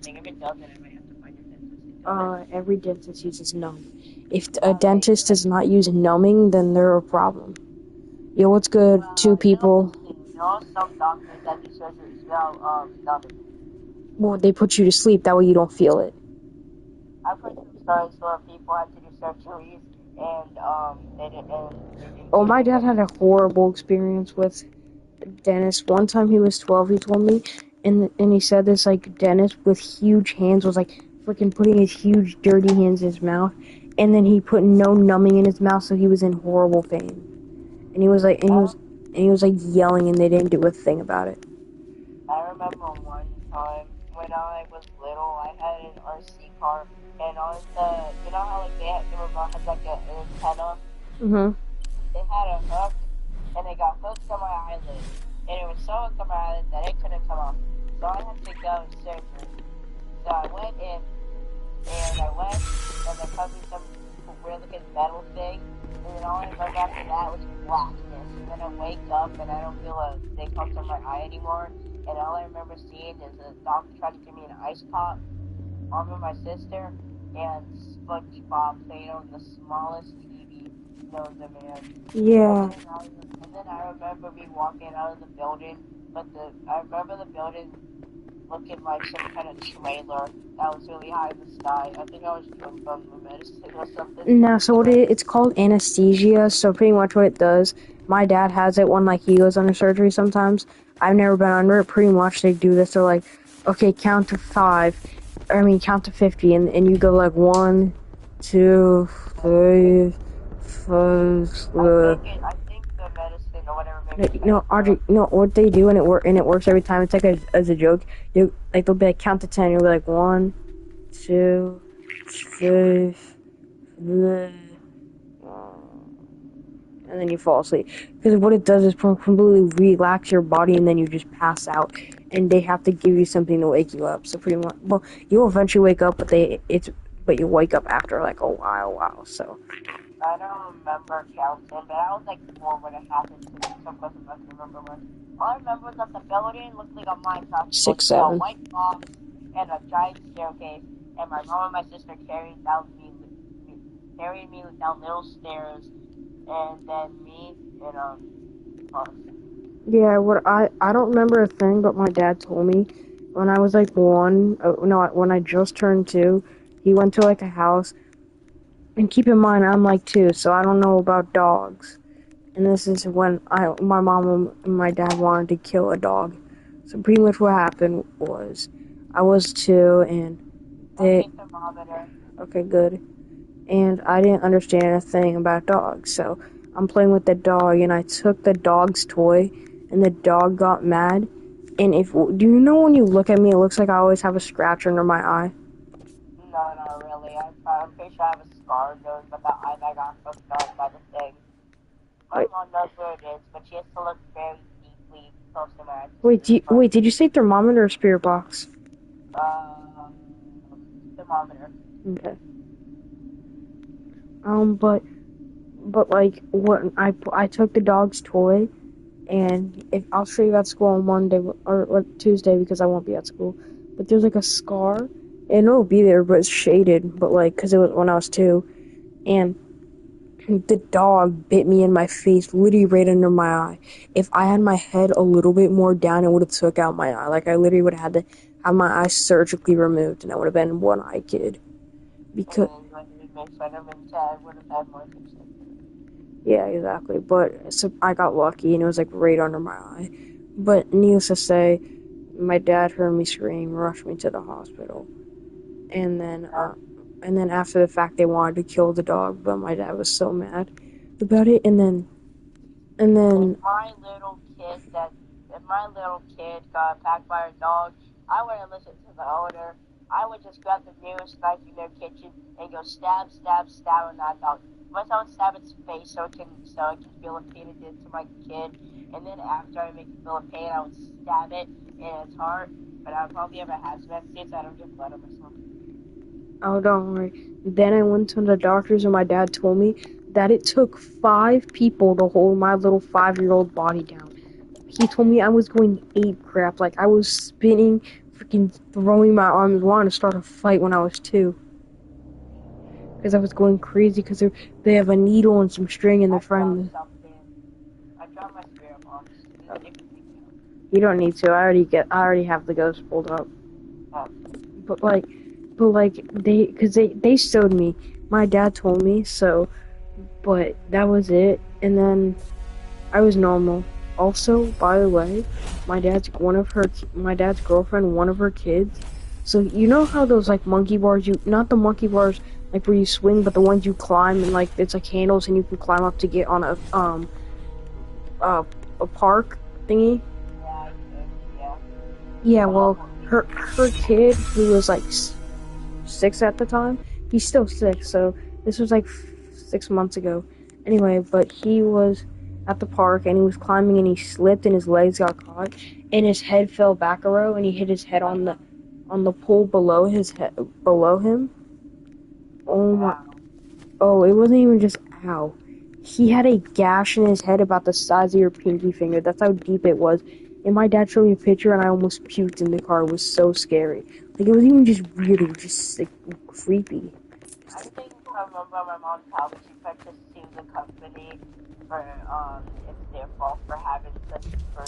Thing. If it doesn't, I might have to find a dentist to do it. Every dentist uses numb. If a dentist does not use numbing, then they're a problem. Yo, what's good, two people? There are some doctors that do surgeries without numbing. Well, they put you to sleep, that way you don't feel it. I've heard some stories where people had to do surgeries and they didn't. Oh, my dad had a horrible experience with dentist. One time he was 12, he told me, and he said this, like, dentist with huge hands was, like, freaking putting his huge dirty hands in his mouth, and then he put no numbing in his mouth, so he was in horrible pain. And he was like, yelling, and they didn't do a thing about it. I remember one time when I was little, I had an RC car, and on the, you know how like the remote has like an antenna? Mm-hmm. They had a hook, and it got hooked on my eyelid, and it was so hooked on my eyelid that it couldn't come off. So I had to go to surgery. So I went in, and they cut me some weird looking metal thing, and then all I remember after that was blackness. And then I wake up, and I don't feel a thing hooked on my eye anymore. And all I remember seeing is a doctor trying to give me an ice pop, arm of my sister, and SpongeBob playing on the smallest TV known to man. Yeah. And then I remember me walking out of the building, but I remember the building looking like some kind of trailer that was really high in the sky. I think I was drunk on the medicine or something. No, so it's called anesthesia, so pretty much what it does, my dad has it when, like, he goes under surgery sometimes. I've never been under it. Pretty much they do this, they're like, okay, count to 50, and you go like 1, 2, 3, 4, I think the medicine or whatever makes no, Audrey, no, what they do, and it works every time. It's like as a joke. They'll be like, count to 10. You'll be like 1, 2, 3, and then you fall asleep. Because what it does is completely relax your body, and then you just pass out. And they have to give you something to wake you up. So pretty much, well, you'll eventually wake up, but you wake up after like a while. So. I don't remember counting, but I was like 4 when it happened to me, so close enough to remember when. All I remember is that the building looked like a Minecraft. 6, 7. A white box and a giant staircase, and my mom and my sister carried me down little stairs, and then me and bus. Yeah, I don't remember a thing, but my dad told me when I was like one, no, when I just turned 2, he went to like a house, and keep in mind I'm like 2, so I don't know about dogs. And this is when my mom and my dad wanted to kill a dog. So pretty much what happened was I was 2, and they, Okay, thermometer. okay, good. And I didn't understand a thing about dogs, so I'm playing with the dog, and I took the dog's toy, and the dog got mad. And do you know when you look at me, it looks like I always have a scratch under my eye? No, not really. I'm pretty sure I have a scar going, but the eye that got hooked on by the thing. My Wait, mom knows where it is, but she has to look very deeply close to my eyes to wait, see the scar. wait, did you say thermometer or spirit box? Um, thermometer. Okay. But like, what I took the dog's toy, and I'll show you at school on Monday or Tuesday because I won't be at school. But there's like a scar, and it'll be there, but it's shaded. But like, cause it was when I was 2, and the dog bit me in my face, literally right under my eye. If I had my head a little bit more down, it would have took out my eye. Like I literally would have had to have my eye surgically removed, and I would have been one eye kid. And Because then when you make Spider-Man 10, would have had more things. yeah, exactly. But so I got lucky, and it was like right under my eye. But needless to say, my dad heard me scream, rushed me to the hospital, and then after the fact, they wanted to kill the dog, but my dad was so mad about it, and then If my little kid got attacked by a dog, I wouldn't listen to the owner. I would just grab the nearest knife in their kitchen and go stab, stab, stab on that dog. Once I would stab its face so it can feel the pain it did to my kid, and then after I make it feel the pain, I would stab it in its heart. But I would probably have a hazmat suit so I don't get blood on myself. oh, don't worry. Then I went to the doctors, and my dad told me that it took 5 people to hold my little 5-year-old body down. He told me I was going ape crap, like I was spinning, freaking throwing my arms, wanting to start a fight when I was 2. Because I was going crazy because they have a needle and some string in their friend. I dropped my spirit box. You don't need to. I already have the ghost pulled up. Oh. But like they sewed me. My dad told me so, but that was it. And then I was normal. Also, by the way, my dad's girlfriend, one of her kids. So you know how those like monkey bars, not the monkey bars like where you swing, but the ones you climb and like it's like handles and you can climb up to get on a park thingy. Yeah. Yeah, well, her kid, who was like 6 at the time, he's still 6, so this was like 6 months ago. Anyway, but he was at the park and he was climbing and he slipped and his legs got caught and his head fell back a row and he hit his head on the pole below him. Oh my! Oh, it wasn't even just ow. He had a gash in his head about the size of your pinky finger. That's how deep it was. And my dad showed me a picture, and I almost puked in the car. It was so scary. Like, it was even just weird. It was just, like, creepy. I think I remember my mom's house. She tried to sue the company for it's their fault for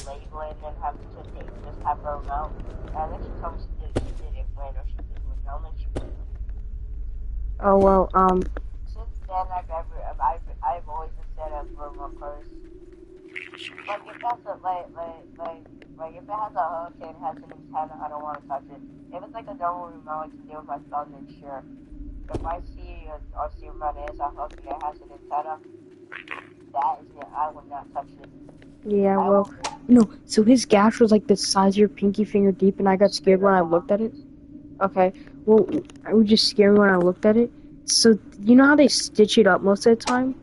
labeling and having to just have her out. And then she told me she didn't win or she didn't win. I don't think she won. Oh, well, Since then, I've always instead of remote. Like if that's a like if it has a hook and has an antenna, I don't want to touch it. If it's like a normal remote I can do with my thumb, then sure. If I see remote is a hook and it has an antenna, that is it. I would not touch it. yeah, well, no. So his gash was, like, the size of your pinky finger deep, and I got scared when I looked at it. Okay, well, I was just scared when I looked at it. So, you know how they stitch it up most of the time?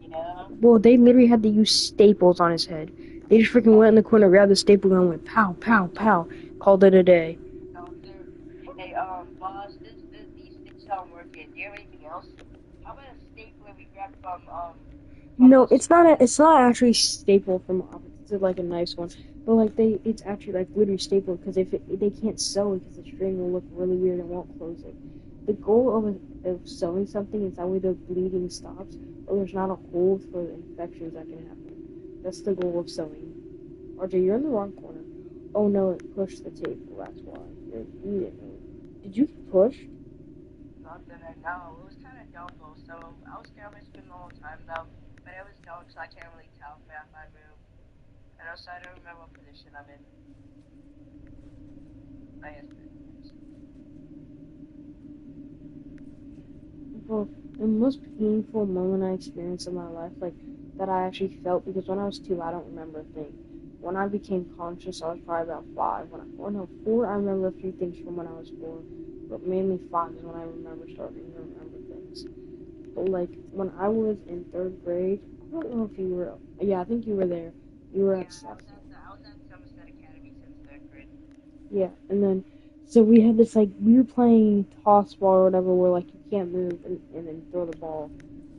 Yeah. Well, they literally had to use staples on his head. They just freaking went in the corner, grabbed the staple gun, and went pow, pow, pow. Called it a day. Hey, boss, these things aren't working. Do you have anything else? How about a stapler we grabbed from No, it's not actually staple from office. It's like a nice one, but like it's actually like literally stapled because they can't sew it because the string will look really weird and won't close it. The goal of sewing something is that way the bleeding stops, or there's not a hole for infections that can happen. That's the goal of sewing. RJ, you're in the wrong corner. Oh no, it pushed the tape. Well, that's why. You didn't know. Did you get pushed? Not that I know. It was kind of dumb though. So I was scared of my screen the whole time though, but it was dumb so I can't really tell if I move. And also I don't remember what position I'm in. I guess. Well, the most painful moment I experienced in my life, like that I actually felt, because when I was 2, I don't remember a thing. When I became conscious, I was probably about 5. Or no, 4, I remember a few things from when I was 4, but mainly 5 is when I remember starting to remember things. But like when I was in 3rd grade, I don't know if you were. Yeah, I think you were there. You were at Yeah, I was at Somerset Academy since 3rd grade. Yeah, and then so we had this like we were playing toss ball or whatever where like you can't move and then throw the ball.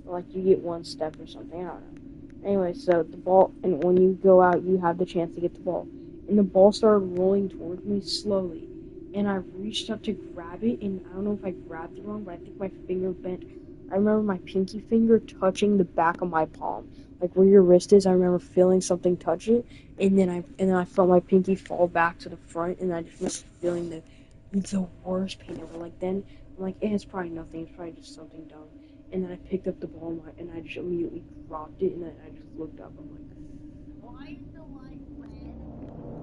Or, like you get one step or something. I don't know. Anyway, so the ball and when you go out you have the chance to get the ball. And the ball started rolling towards me slowly. And I reached up to grab it and I don't know if I grabbed it wrong, but I think my finger bent. I remember my pinky finger touching the back of my palm. Like where your wrist is, I remember feeling something touch it and then I felt my pinky fall back to the front, and I just remember feeling the worst pain ever. Like then I'm like, it's probably nothing. It's probably just something dumb. And then I picked up the ball and I just immediately dropped it, and then I just looked up. I'm like, Why is the light red?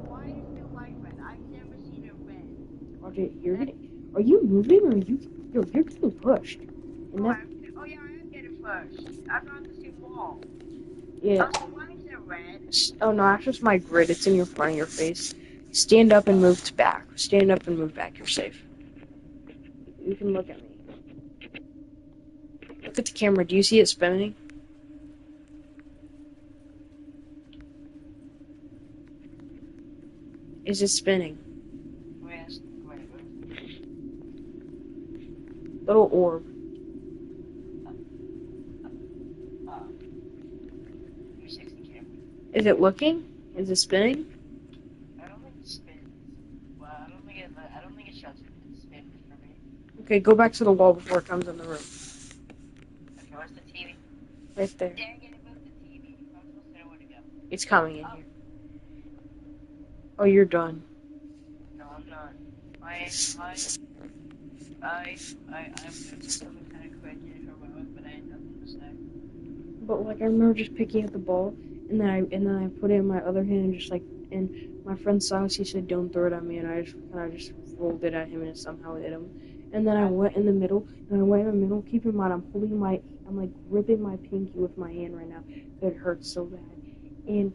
Why is the light red? I've never seen it red. RJ, are you moving or are you're getting pushed? And that, Oh yeah, I am getting pushed. I'm not the same wall. yeah. Oh, so why is it red? Oh no, that's just my grid. It's in your front of your face. Stand up and move back. Stand up and move back. You're safe. You can look at me. Look at the camera. Do you see it spinning? Is it spinning? Wait. Little orb. Oh, 360 camera. Is it looking? Is it spinning? I don't think it spins. Well, I don't think it shows it spins for me. Okay, go back to the wall before it comes in the room. Okay, where's the TV? Right there. Dang it moved the TV. I'm supposed to know where to go. It's coming in here. Oh, you're done. No, I'm not. I'm doing something kind of crazy and heroic, but I had nothing to say. But like I remember just picking up the ball and then I put it in my other hand and just like and my friend saw us, he said don't throw it at me and I just kinda just rolled it at him and it somehow hit him. And then I went in the middle and I went in the middle, keep in mind I'm like gripping my pinky with my hand right now. It hurts so bad. And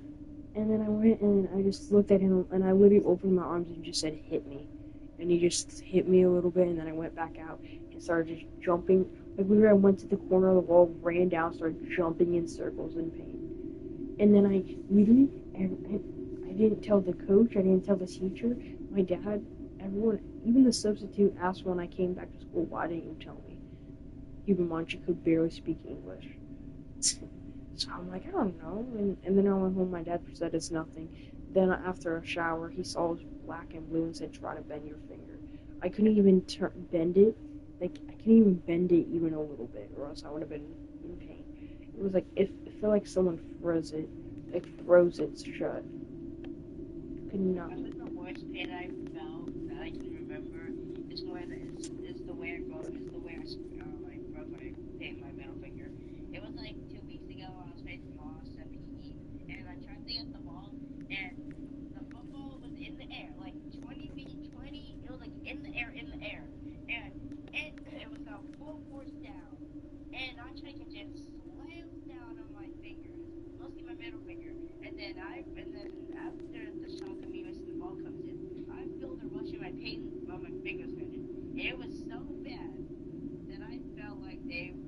and then I went and I just looked at him and I literally opened my arms and just said, hit me. And he just hit me a little bit and then I went back out and started just jumping. Like literally I went to the corner of the wall, ran down, started jumping in circles in pain. And then I literally, I didn't tell the coach, I didn't tell the teacher, my dad, everyone, even the substitute asked when I came back to school, why didn't you tell me? Keep in mind, she could barely speak English. So I'm like, I don't know. And then I went home, my dad said it's nothing. Then after a shower, he saw it was black and blue and said, try to bend your finger. I couldn't even bend it. Like, I couldn't even bend it even a little bit, or else I would have been in pain. It was like, it felt like someone froze it shut. Could not. I think the worst pain I felt that I can remember is the way I broke my middle finger. It was like 2 weeks ago. I was facing loss at PE, and I tried to get the ball, and the football was in the air, like 20 feet, 20. It was like in the air, and it was on full force down, and I tried to catch it, slammed down on my fingers, mostly my middle finger, and then after the shock of me missing the ball comes in, I feel the rush of my pain while my fingers hurting. It was so bad that I felt like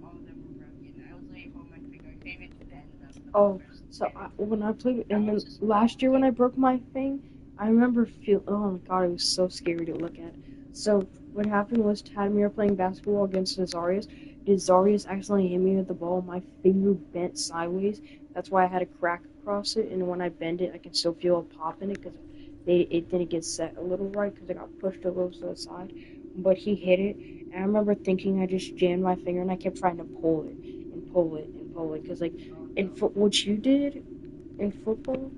all of them were broken. I was like holding my finger. I couldn't even bend the Oh, fingers. when I played, I and then was just last year when walking. I broke my thing, I remember oh my god, it was so scary to look at. So what happened was Tad and me were playing basketball against Nazarius, Zarius accidentally hit me with the ball. My finger bent sideways. That's why I had a crack across it. And when I bend it, I can still feel a pop in it because it didn't get set a little right because it got pushed a little to the side. But he hit it. And I remember thinking I just jammed my finger and I kept trying to pull it and pull it and pull it. Because, like, what you did in football,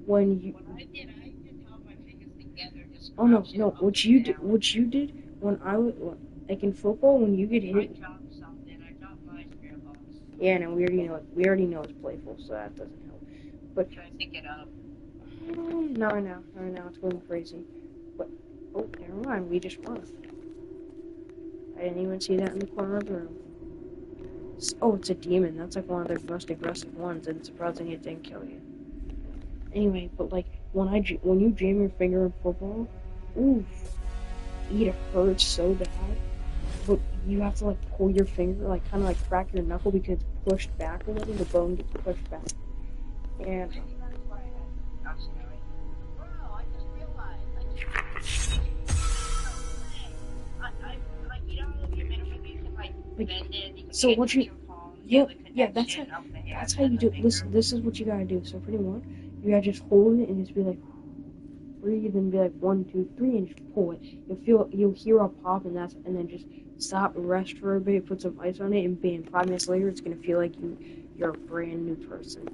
when you. What I did, I just held my fingers together, just Oh, no, crouched it no. up What and you did, down. what you did when I was. Like in football, when you get I hit. dropped something. I dropped my spirit box. Yeah, no, we already know it's playful, so that doesn't help. But Try to pick it up. not right now, not right now. It's going crazy. But oh, never mind. We just won. I didn't even see that in the corner of the room. Oh, it's a demon. That's like one of their most aggressive ones, and it's surprising it didn't kill you. Anyway, but like when you jam your finger in football, oof, it hurts so bad. But you have to like pull your finger, like kind of like crack your knuckle because it's pushed back a little. The bone gets pushed back, and Maybe that's why I had. I'm sorry. Bro, I just realized. Like, you know, your middle finger, you can, like, like bend it. You can so make it what touch you. your palm. You Yep, have the yeah, connection of the hand that's how you and the do it. finger. This is what you gotta do. So pretty much, you gotta just hold it and just be like, breathe and be like 1, 2, 3, and just pull it. You'll hear a pop, and then just stop, rest for a bit, put some ice on it, and bam, 5 minutes later, it's gonna feel like you're a brand new person.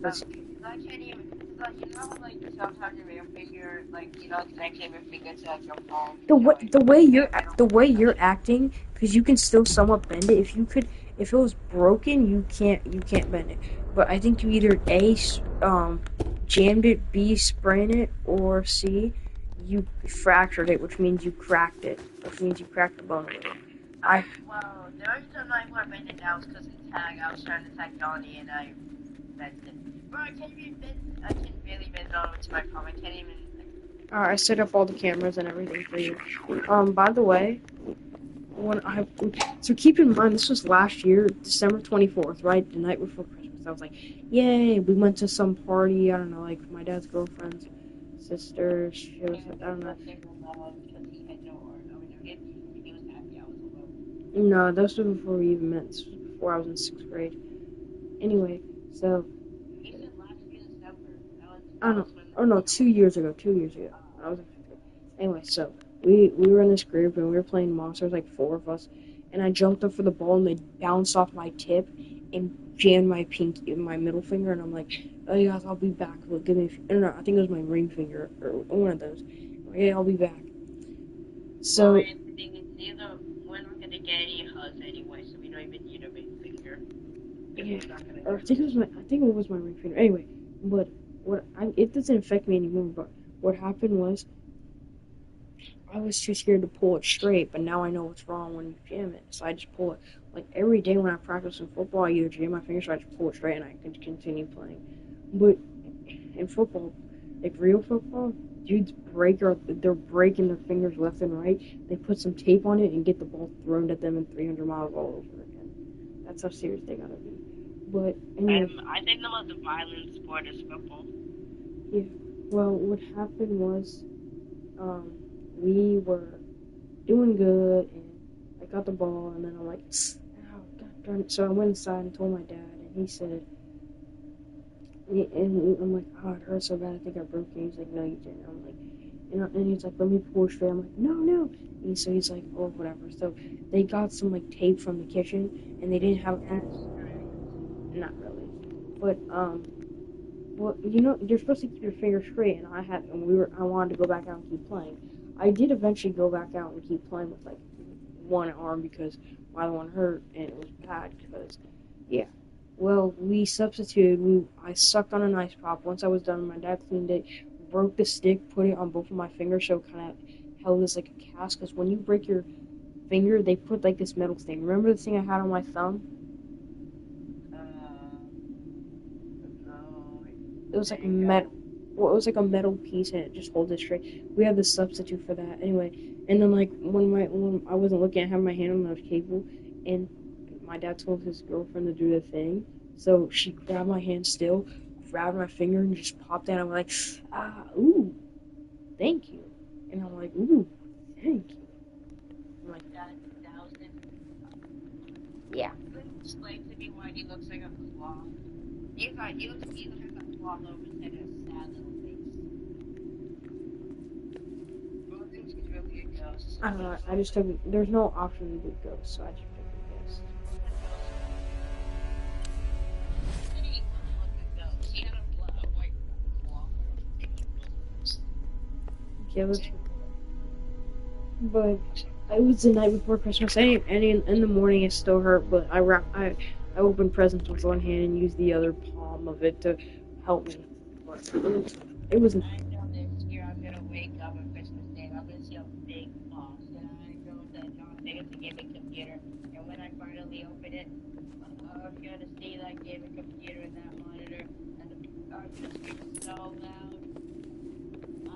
Cause I can't even. Like, you know, like, sometimes your middle finger, like, you know, connection of your finger to, like, your palm. the So, way like, the way your you're middle the way finger you're touches. acting, because you can still somewhat bend it. If it was broken, you can't bend it. But I think you either jammed it, B, sprained it, or C, you fractured it, which means you cracked it, which means you cracked the bone a little. Well, the only time I would have bent it down was because of the tag. I was trying to tag Johnny and I bent it. Bro, I can't really bend it over to my palm. I can't even. I set up all the cameras and everything for you. By the way, when I so keep in mind this was last year, December 24th, right, the night before Christmas. I was like, yay! We went to some party. I don't know, like my dad's girlfriend's sister. She was, I don't know. Because he had no art. I mean, he was happy I was alone. No, those were before we even met. This was before I was in 6th grade. Anyway, so He said last year December. I don't know. When Oh no, 2 years ago. 2 years ago. I was in 5th grade. Anyway, so we were in this group and we were playing monsters, like 4 of us, and I jumped up for the ball and they bounced off my tip and jammed my middle finger, and I'm like, oh yeah, I'll be back. Look, give me. I don't know. I think it was my ring finger or one of those. Yeah, I'll be back. So well, neither we're not gonna get any hugs anyway, so we don't even need a ring finger. yeah, We're not gonna or get hugs. I think it was my ring finger. Anyway, but it doesn't affect me anymore. But what happened was I was too scared to pull it straight, but now I know what's wrong when you jam it, so I just pull it. Like every day when I practice in football, I either jam my fingers or I just pull it straight and I can continue playing. But in football, like real football, dudes they're breaking their fingers left and right. They put some tape on it and get the ball thrown at them in 300 miles all over again. That's how serious they gotta be. But anyway, I think the most violent sport is football. yeah. Well, what happened was, we were doing good, and I got the ball, and then I'm like, oh, God darn it. So I went inside and told my dad, and he said, and I'm like, oh, it hurts so bad, I think I broke it. He's like, no, you didn't. I'm like, and he's like, let me pull straight. I'm like, no, no. And so he's like, oh, whatever. So they got some like tape from the kitchen, and they didn't have, not really, but well, you know, you're supposed to keep your fingers straight, and I wanted to go back out and keep playing. I did eventually go back out and keep playing with like one arm because my other one hurt, and it was bad because, yeah. Well, we substituted. I sucked on an ice pop. Once I was done, my dad cleaned it, broke the stick, put it on both of my fingers, so it kind of held as like a cast. Because when you break your finger, they put like this metal thing. Remember the thing I had on my thumb? No. It was like metal. Well, it was like a metal piece, and it just holds it straight. We had the substitute for that anyway. And then like when I wasn't looking, I had my hand on the cable, and my dad told his girlfriend to do the thing. So she grabbed my hand still, grabbed my finger, and just popped it. I'm like, ooh, thank you. And I'm like, ooh, thank you. I'm like, That was it. Yeah. Can you explain to me why he looks like a cloth? He looks like he has a cloth over his head and a sad little face. Bro thinks he's really a ghost, so I don't know. I just took. There's no option to do ghost, so I just took a guess. what the ghost one? He said he looked like a ghost. He had a white cloth on his head. He was a ghost. Yeah, but it was the night before Christmas, and in the morning it still hurt. But I opened presents with one hand and used the other palm of it to help me. But it was. I know this year I'm gonna wake up on Christmas Day and I'm gonna see a big box, and I know that it's a gaming computer. And when I finally open it, I'm gonna see that gaming computer and that monitor, and I'm gonna scream so loud.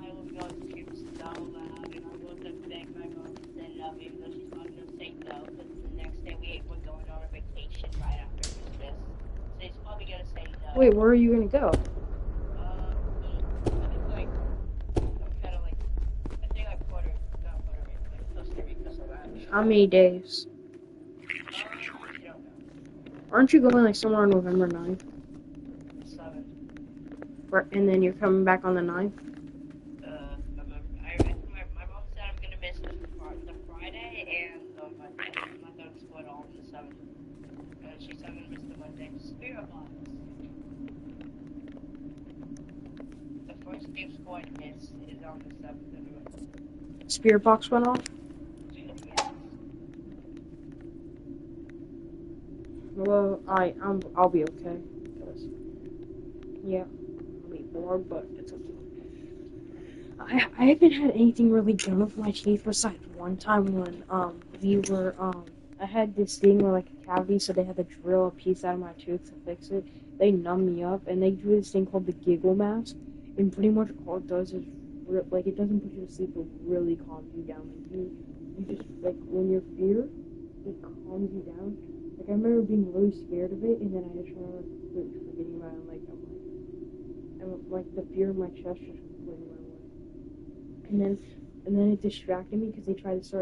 I will be going to scream so loud, and I'm going to beg my mom to set it up, even though she's probably gonna say no, because the next day we're going on a vacation right after Christmas, so she's probably gonna say no. Wait, where are you gonna go? I think like some kind of like I think like not Puerto Rico, like Costa Rica, somewhere. How many days? I don't know. Aren't you going like somewhere on November 9th? 7. And then you're coming back on the 9th? My mom said I'm gonna miss the Friday and the Monday. I'm not gonna split all on the 7th. She said I'm gonna miss the Monday. Spirit box. The first game score I miss is on the 7th of November. Spirit box went off? Yes. Well, I'll be okay. Yeah, I'll be bored, but it's okay. I haven't had anything really done with my teeth besides one time when I had this thing where like a cavity, so they had to drill a piece out of my tooth to fix it. They numb me up and they do this thing called the giggle mask, and pretty much all it does is like it doesn't put you to sleep, it really calms you down. Like you just like when you're fear, it calms you down. Like I remember being really scared of it, and then I just remember forgetting about it. Like the fear in my chest just completely went away. And then it distracted me because because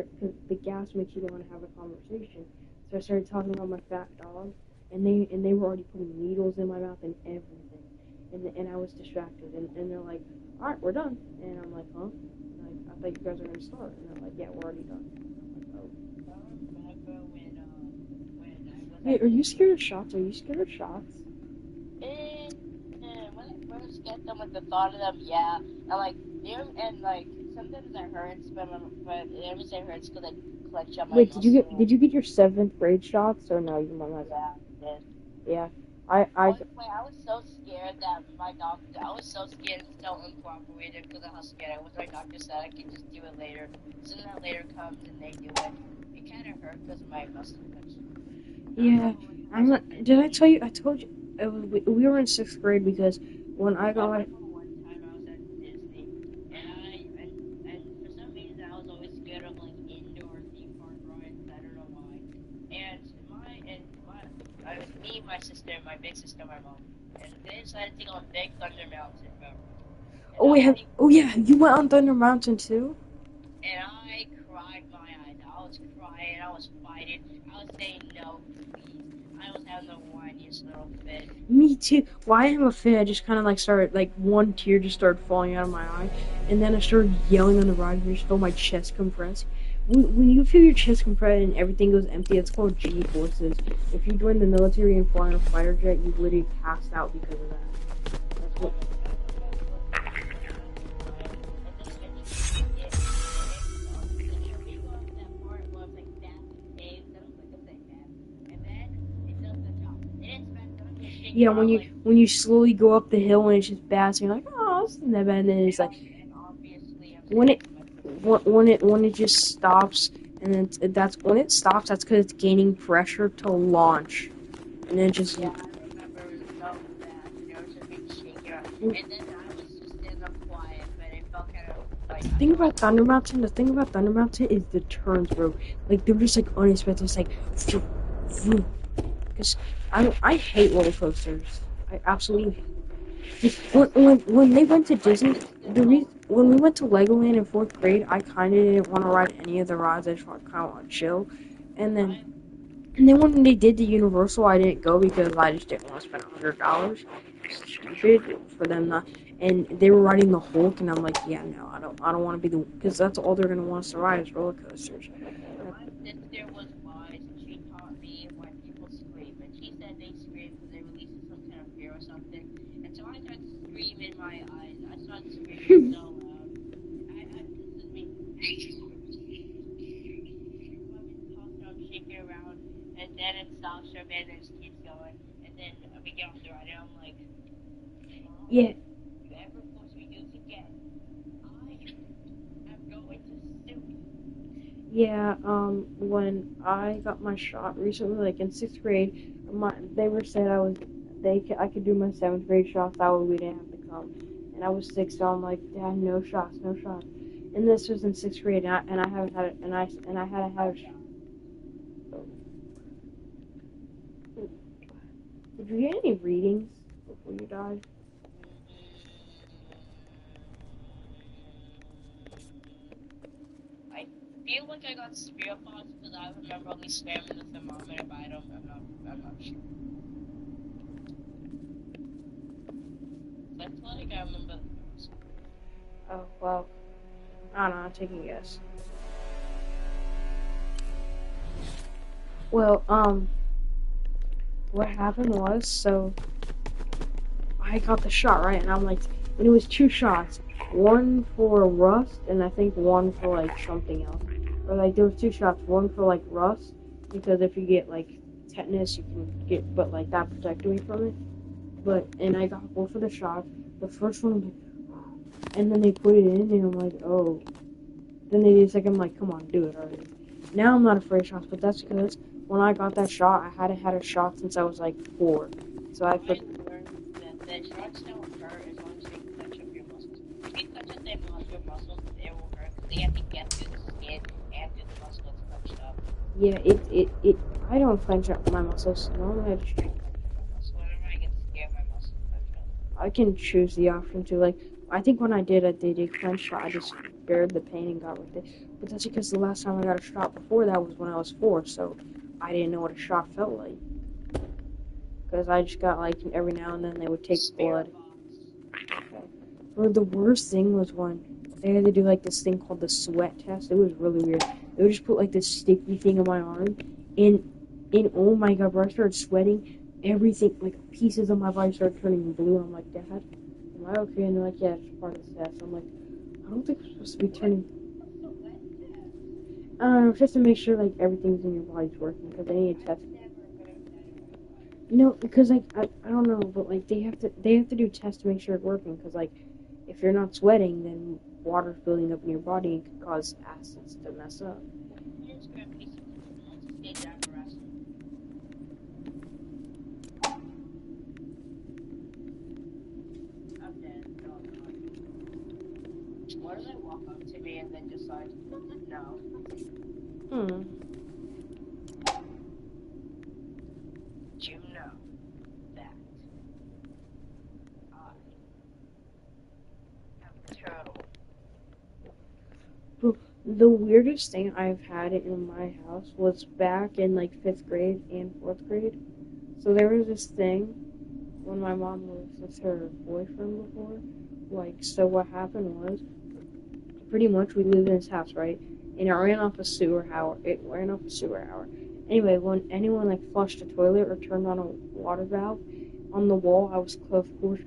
the gas makes you don't want to have a conversation. So I started talking about my fat dog, and they were already putting needles in my mouth and everything, and I was distracted, and they're like, all right, we're done, and I'm like, huh? Like, I thought you guys were gonna start, and they're like, yeah, we're already done. I'm like, oh. I remember when I was Wait, are you scared of shots? Are you scared of shots? when I first get them with the thought of them, yeah. And like sometimes it hurts, but every time it hurts because I clench up my Wait, muscle. did you get your 7th grade shots or no? Your mom has. Yeah, I did. Yeah, I was so scared that I was so scared and so uncooperative because of how scared I was. My doctor said I could just do it later. So then that later comes and they do it. It kind of hurt because of my muscle touch. Yeah, did I tell you? I told you. We were in 6th grade because when I got my. One time I was at Disney, and for some reason I was always scared of like indoor theme park rides. I don't know why. And I was me, my sister, my big sister, my mom, and they decided to go on Big Thunder Mountain, bro. Oh yeah, you went on Thunder Mountain too? And I cried my eyes out. I was crying. I was fighting. I was saying no, please. I was having the whiniest little fit. Me too. Well, I have a fit. I just kind of like started, like one tear just started falling out of my eye, and then I started yelling on the ride and just felt my chest compress. When you feel your chest compress and everything goes empty, it's called G-forces. If you join the military and fly on a fighter jet, you literally pass out because of that. That's what. Yeah, when you slowly go up the hill and it's just bouncing, you're like, oh, this isn't that bad. And then it's like when it just stops, and then that's when it stops. That's because it's gaining pressure to launch, and then just. Yeah, I remember it was so fast, and it was just being shaky. And then I was just in the quiet, but it felt kind of like. The thing about Thunder Mountain is the turns, bro. Like they're just like unexpected. It's like, because I hate roller coasters. I absolutely. When they went to Disney, when we went to Legoland in 4th grade, I kind of didn't want to ride any of the rides. I just kind of want to chill, and then And then when they did the Universal, I didn't go because I just didn't want to spend $100. It's stupid for them not. And they were riding the Hulk, and I'm like, yeah, no, I don't want to be the, because that's all they're gonna want us to ride is roller coasters. My sister was wise and she taught me why people scream. And she said they scream because they releases some kind of fear or something. And so I started to scream in my eyes. I started screaming so loud. This is me. While we toss around, shaking around, and then it stops for a minute and it just keeps going. And then we get off the ride and I'm like, Mom, Yeah, if you ever force me to do this again, I am going to sue you. yeah. When I got my shot recently, like in 6th grade, they were saying I could do my 7th grade shots. That way we didn't have to come. And I was 6, so I'm like, Dad, no shots, no shots. And this was in 6th grade, and I haven't had it, and I had to have. Did you get any readings before you died? I feel like I got spirit box because I remember only spamming the thermometer, but I'm not sure. So I feel like I remember the first one. Oh well, I don't know. I'm taking a guess. Well, what happened was, so I got the shot right, and I'm like, and it was 2 shots, one for rust, and I think one for like something else. Or like there was 2 shots, one for like rust, because if you get like tetanus, you can get, but like that protected me from it. But and I got both of the shots. The first one, I'm like, and then they put it in, and I'm like, oh. Then they did a second, I'm like, come on, do it already. Now I'm not afraid of shots, but that's because when I got that shot, I hadn't had a shot since I was like 4. So I put. I learned that the shots don't hurt as long as they clench up your muscles. If you clench up your muscles, it will hurt because they have to get through the skin and through the muscle that's clenched up. Yeah, I don't clench up my muscles. Normally I just. So whenever I get scared, my muscles clench up. I can choose the option to, like, I think when I did a clench shot, I just bared the pain and got with it. But that's because the last time I got a shot before that was when I was 4, so I didn't know what a shot felt like. Because I just got, like, every now and then they would take blood. Spirit box. Okay. Or the worst thing was when they had to do, like, this thing called the sweat test. It was really weird. They would just put, like, this sticky thing on my arm, and oh my god, where I started sweating, everything, like, pieces of my body started turning blue. I'm like, Dad, am I okay? And they're like, yeah, it's part of the test. I'm like, I don't think I'm supposed to be turning. I don't know, just to make sure, like, everything's in your body's working, because they need to test. No, because, like, I don't know, but, like, they have to do tests to make sure it's working, because, like, if you're not sweating, then water's building up in your body and could cause acids to mess up. I'm dead. No, I'm not. Why do they walk up to me and then just like, no? Did you know that I am a turtle? The weirdest thing I've had in my house was back in, like, 5th grade and 4th grade. So there was this thing when my mom was with her boyfriend before. Like, so what happened was, pretty much we lived in his house, right? And it ran off a sewer hour. Anyway, when anyone, like, flushed a toilet or turned on a water valve, on the wall, I was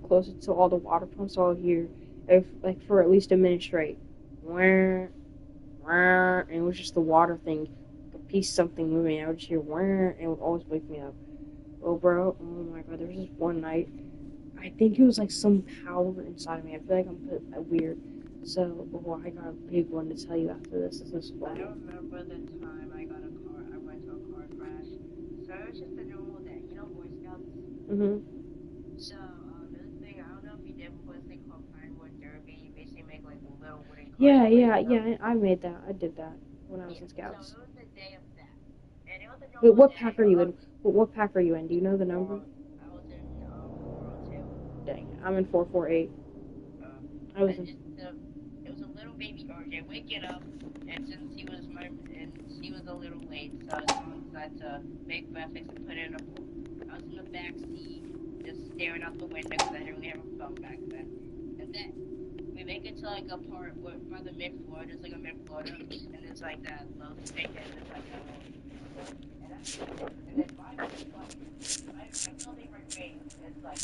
closer to all the water pumps, so I would hear, if, like, for at least a minute straight, where, and it was just the water thing, a piece something moving. I would just hear where, and it would always wake me up. Oh, bro, oh my god, there was this one night, I think it was like some power inside of me. I feel like I'm weird. So, I got a big one to tell you after this. This is funny. I remember the time I went to a car crash. So it was just a normal day. You know Boy Scouts? So, there's this thing, I don't know if you did before, this thing called Pinewood Derby. You basically make like little wooden cars. Yeah. I made that. I did that when I was in Scouts. So it was the day of that. And it was a Wait, normal what day. pack are you in? What pack are you in? Do you know the number? I was in 402. Dang, I'm in 448. I was in. It was a little baby RJ waking up, and since he was a little late, so his mom decided to make breakfast and put it in a bowl. I was in the back seat, just staring out the window because I didn't really have a phone back then. And then we make it to like a part where by the mid floor, there's like a mid floor, and there's like that low stick, and there's like that little. And then my building right away is like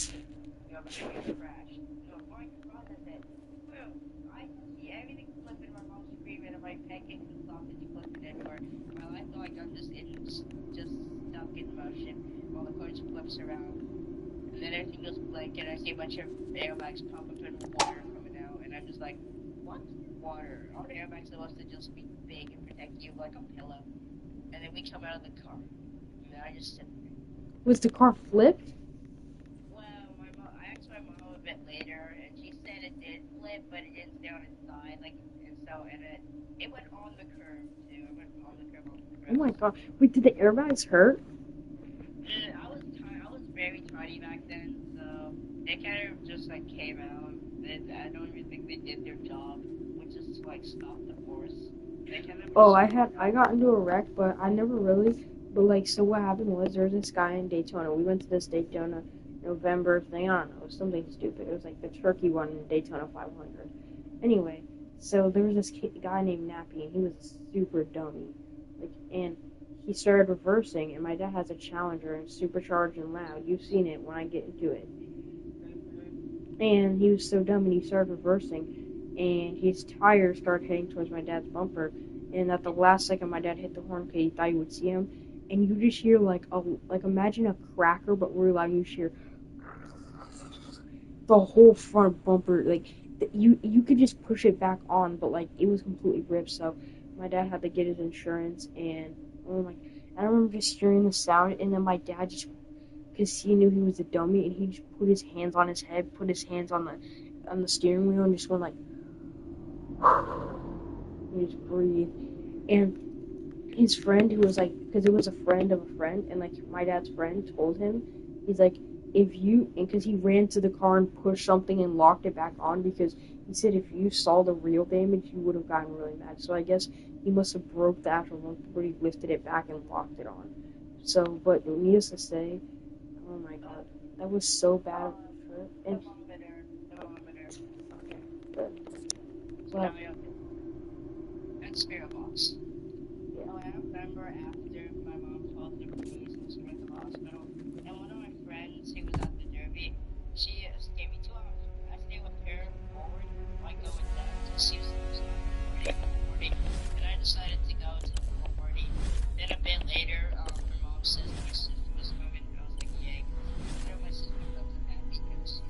very crashed. Before I can process it, boom! I see everything flipping. My mom's screaming, and my pancakes and sausage flipping everywhere. While I feel like I'm just stuck in motion while the coach flips around. And then everything goes blank, and I see a bunch of airbags pop up and water coming out, and I'm just like, what? Water? Our airbags supposed to just be big and protect you like a pillow. And then we come out of the car, and then I just sit there. Was the car flipped? Well, I asked my mom a bit later, and she said it did flip, but it didn't stay on its side, it went on the curb too. It went on the curb. Oh my god. Wait, did the airbags hurt? I was very tiny back then, so they kind of just like came out. I don't even think they did their job, which is to like stop the force. They kind of. Oh, I got into a wreck, but I never really. But like, so what happened was there was this guy in Daytona. We went to this Daytona November thing. I don't know, it was something stupid. It was like the turkey one in Daytona 500. Anyway, so there was this guy named Nappy, and he was a super dummy. And he started reversing, and my dad has a Challenger and supercharged and loud. You've seen it when I get into it. And he was so dumb, and he started reversing, and his tire started heading towards my dad's bumper. And at the last second, my dad hit the horn because he thought you would see him. And you just hear like imagine a cracker, but really loud. You just hear the whole front bumper, like you could just push it back on, but like it was completely ripped. So my dad had to get his insurance, and oh my, I remember just hearing the sound, and then my dad just, because he knew he was a dummy, and he just put his hands on his head, put his hands on the steering wheel, and just went like, and just breathe. And his friend, who was like, because it was a friend of a friend, and like my dad's friend told him, he's like, because he ran to the car and pushed something and locked it back on, because he said if you saw the real damage, you would have gotten really mad. So I guess he must have broke the actual one before he lifted it back and locked it on. So, but needless to say, oh my god, that was so bad. And well, And spirit box. yeah. Oh, I remember after my mom called the police and she went to the hospital, and one of my friends who was at the derby, she gave me 2 hours. I stayed with her forward, I go with them to see some party, and I decided to go to the pool party. Then a bit later, her mom says my sister was coming, and I was like, yay. My sister wasn't happy because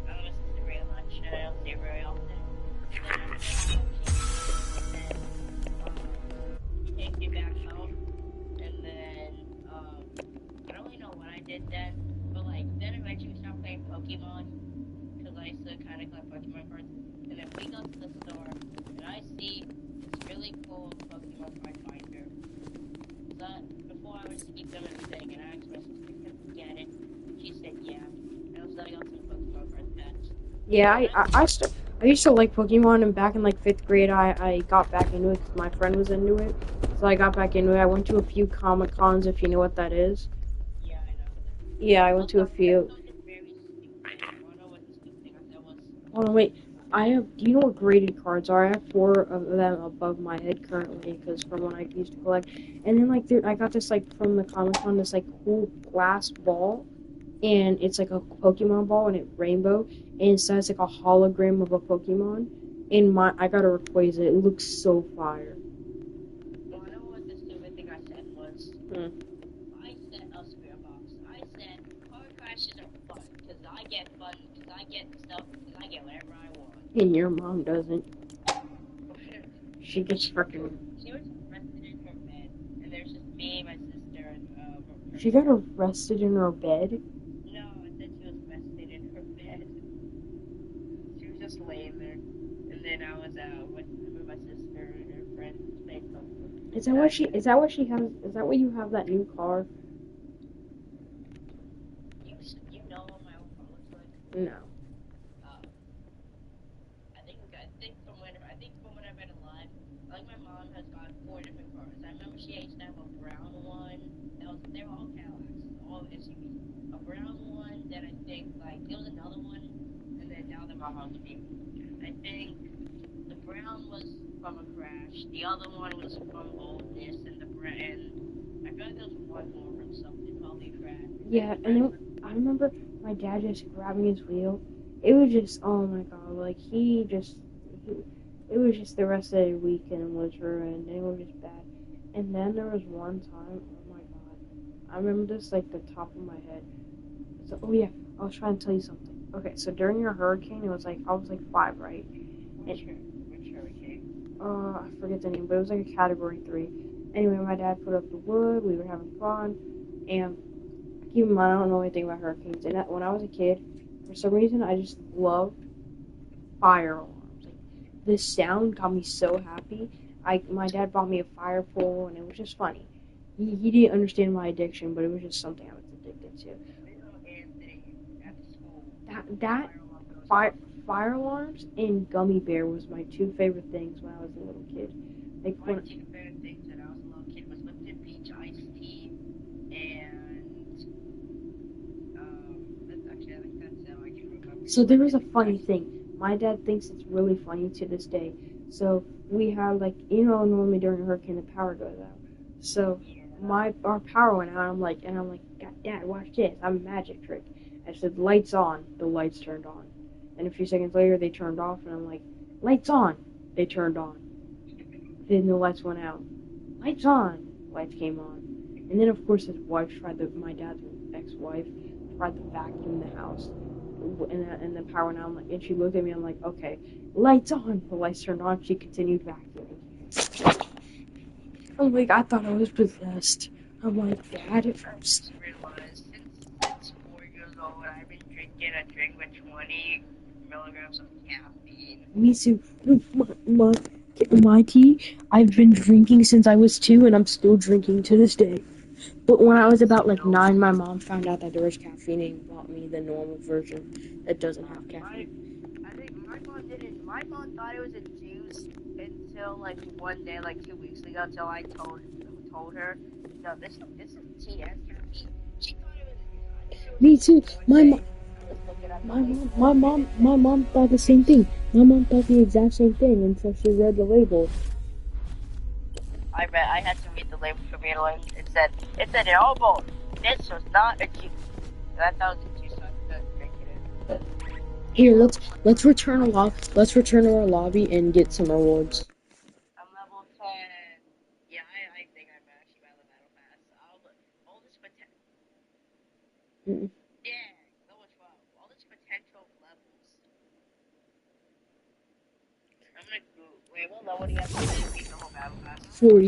I don't miss her very much, and I don't see her very often. Take me back home, and then I don't really know what I did then, but like then eventually we started playing Pokemon because I used to kind of collect Pokemon cards, and then we go to the store, and I see this really cool Pokemon card binder. So before I was to keep them in the thing, and I asked my sister if I could get it. She said yeah, and I was like, I got some Pokemon card packs. Yeah, I used to like Pokemon, and back in like 5th grade, I got back into it because my friend was into it. So I got back into it. I went to a few Comic Cons, if you know what that is. Yeah, I know. Yeah, I went to a few. Hold on, wait. I have. Do you know what graded cards are? I have 4 of them above my head currently, because from when I used to collect. And then like I got this like from the Comic Con, this like cool glass ball, and it's like a Pokemon ball, and it's rainbow, and it says like a hologram of a Pokemon. And I gotta replace it. It looks so fire. Well, I know what the stupid thing I said was. I said a spirit box. I said car crashes are fun because I get stuff because I get whatever I want. And your mom doesn't. She gets freaking. She was arrested in her bed, and there's just me, my sister, and She got arrested in her bed. No, I said she was arrested in her bed. She was just laying there, and then I was out with my sister and her friend playing something. Is that what she? Is that what she has? Is that what you have that new car? You know what my own car looks like? No. I think from when I've been alive, like my mom has got 4 different cars. I remember she used to have a brown one. They were all Cadillacs, all SUVs. A brown one. Then I think like there was another one, and then now they're Mahogany. I think the brown was from a crash. The other one was from oldness, and I feel like there was one more from something, probably a crash. Yeah, and then I remember my dad just grabbing his wheel. It was just, oh my god, like it was just the rest of the weekend was ruined. It was just bad. And then there was one time, oh my god, I remember this like the top of my head. So, oh yeah, I was trying to tell you something. Okay, so during your hurricane, it was like I was like 5, right? Which hurricane? I forget the name, but it was like a category 3. Anyway, my dad put up the wood. We were having fun, and keep in mind, I don't know anything about hurricanes. And when I was a kid, for some reason, I just loved fire alarms. Like the sound got me so happy. My dad bought me a fire pole, and it was just funny. He didn't understand my addiction, but it was just something I was addicted to. Anthony at school. That fire fire alarms and gummy bear was my 2 favorite things when I was a little kid. Like My 2 favorite things when I was a little kid was Lipton Peach iced tea and I think that's it. I can remember. So there was a funny thing. My dad thinks it's really funny to this day. So we had like normally during a hurricane the power goes out. So our power went out. I'm like, Dad, watch this. I'm a magic trick. I said lights on. The lights turned on. And a few seconds later they turned off. And I'm like, lights on. They turned on. Then the lights went out. Lights on. Lights came on. And then of course my dad's ex-wife tried to vacuum the house. And the power went out, and she looked at me. I'm like, okay, lights on. The lights turned on. She continued vacuuming. I'm like, I thought I was possessed. I'm like, Dad. I just realized since 4 years old, I've been drinking a drink with 20 milligrams of caffeine. Me too. My tea, I've been drinking since I was 2, and I'm still drinking to this day. But when I was about like 9, my mom found out that there was caffeine and bought me the normal version that doesn't have caffeine. I think my mom didn't. My mom thought it was a juice until like one day, like 2 weeks ago, until I told her, no, this is tea and caffeine. She thought it was a juice. I think it was Me a too. juice one day. I was looking at the label. My mom thought the same thing. My mom thought the exact same thing until she read the label. I had to read the label for me, and it said elbow. This was not a juice. I thought it was a juice, so I started drinking it. Here, let's return to our lobby and get some rewards. I'm level 10. Yeah, I think I'm actually by the battle pass. All this potential. Mm-mm. Yeah, level 12. All this potential levels. I'm gonna go. Wait, what level do you have to beat the whole battle pass? 40.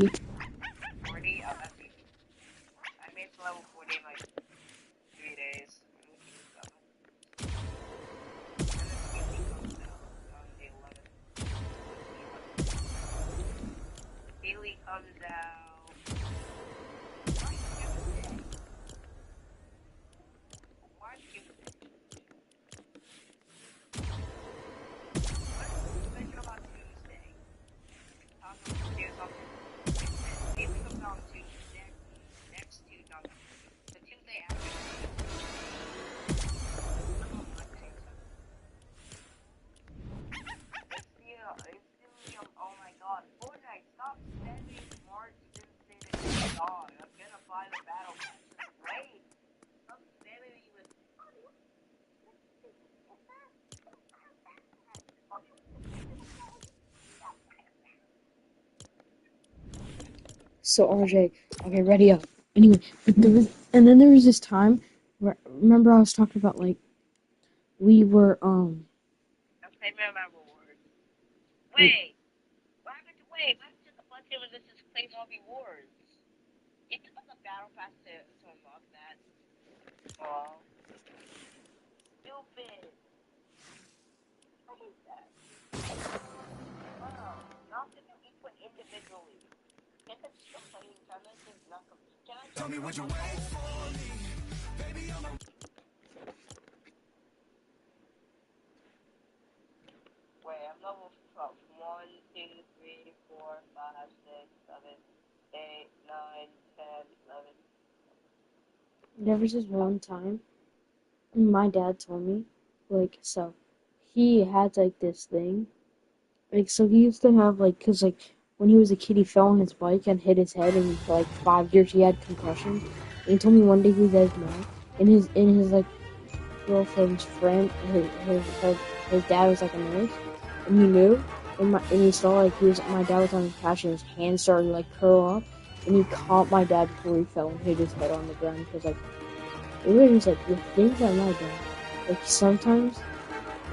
40? Oh, that's easy. I made it to level 40 in like 3 days. Haley comes out. Why Tuesday? What's special about Tuesday? Haley comes out on Tuesday. Next Tuesday. The Tuesday after. Oh my god. Fortnite, stop sending March Simpson dog. I'm gonna buy the battle pass. Just wait. Stop sending me with. So RJ, okay, ready up. Anyway, and then there was this time where remember I was talking about like we were I'm claiming my rewards. Wait. What happened to the button when this is claim all rewards? You took the battle pass to unlock that. Oh. Stupid. What is that? Wow. Not to do each one individually. Can't I just complain? Can I just not complain? Can I just tell me what you wait for me? Baby, I'm a... Wait, I'm level 12. 1, 2, 3, 4, 5, 6, 7, 8, 9, 10, 11. There was this one time, my dad told me, like, so he had like this thing. Like, so he used to have, like, cause, like, when he was a kid, he fell on his bike and hit his head, and for, like, 5 years he had concussions. And he told me one day he was at his mom, and his like, girlfriend's friend, his dad was, like, a nurse, and he knew, and he saw, like, my dad was on his couch, and his hand started, like, curl up, and he caught my dad before he fell and hit his head on the ground, because, like, it was just, like, the things that my dad, like, sometimes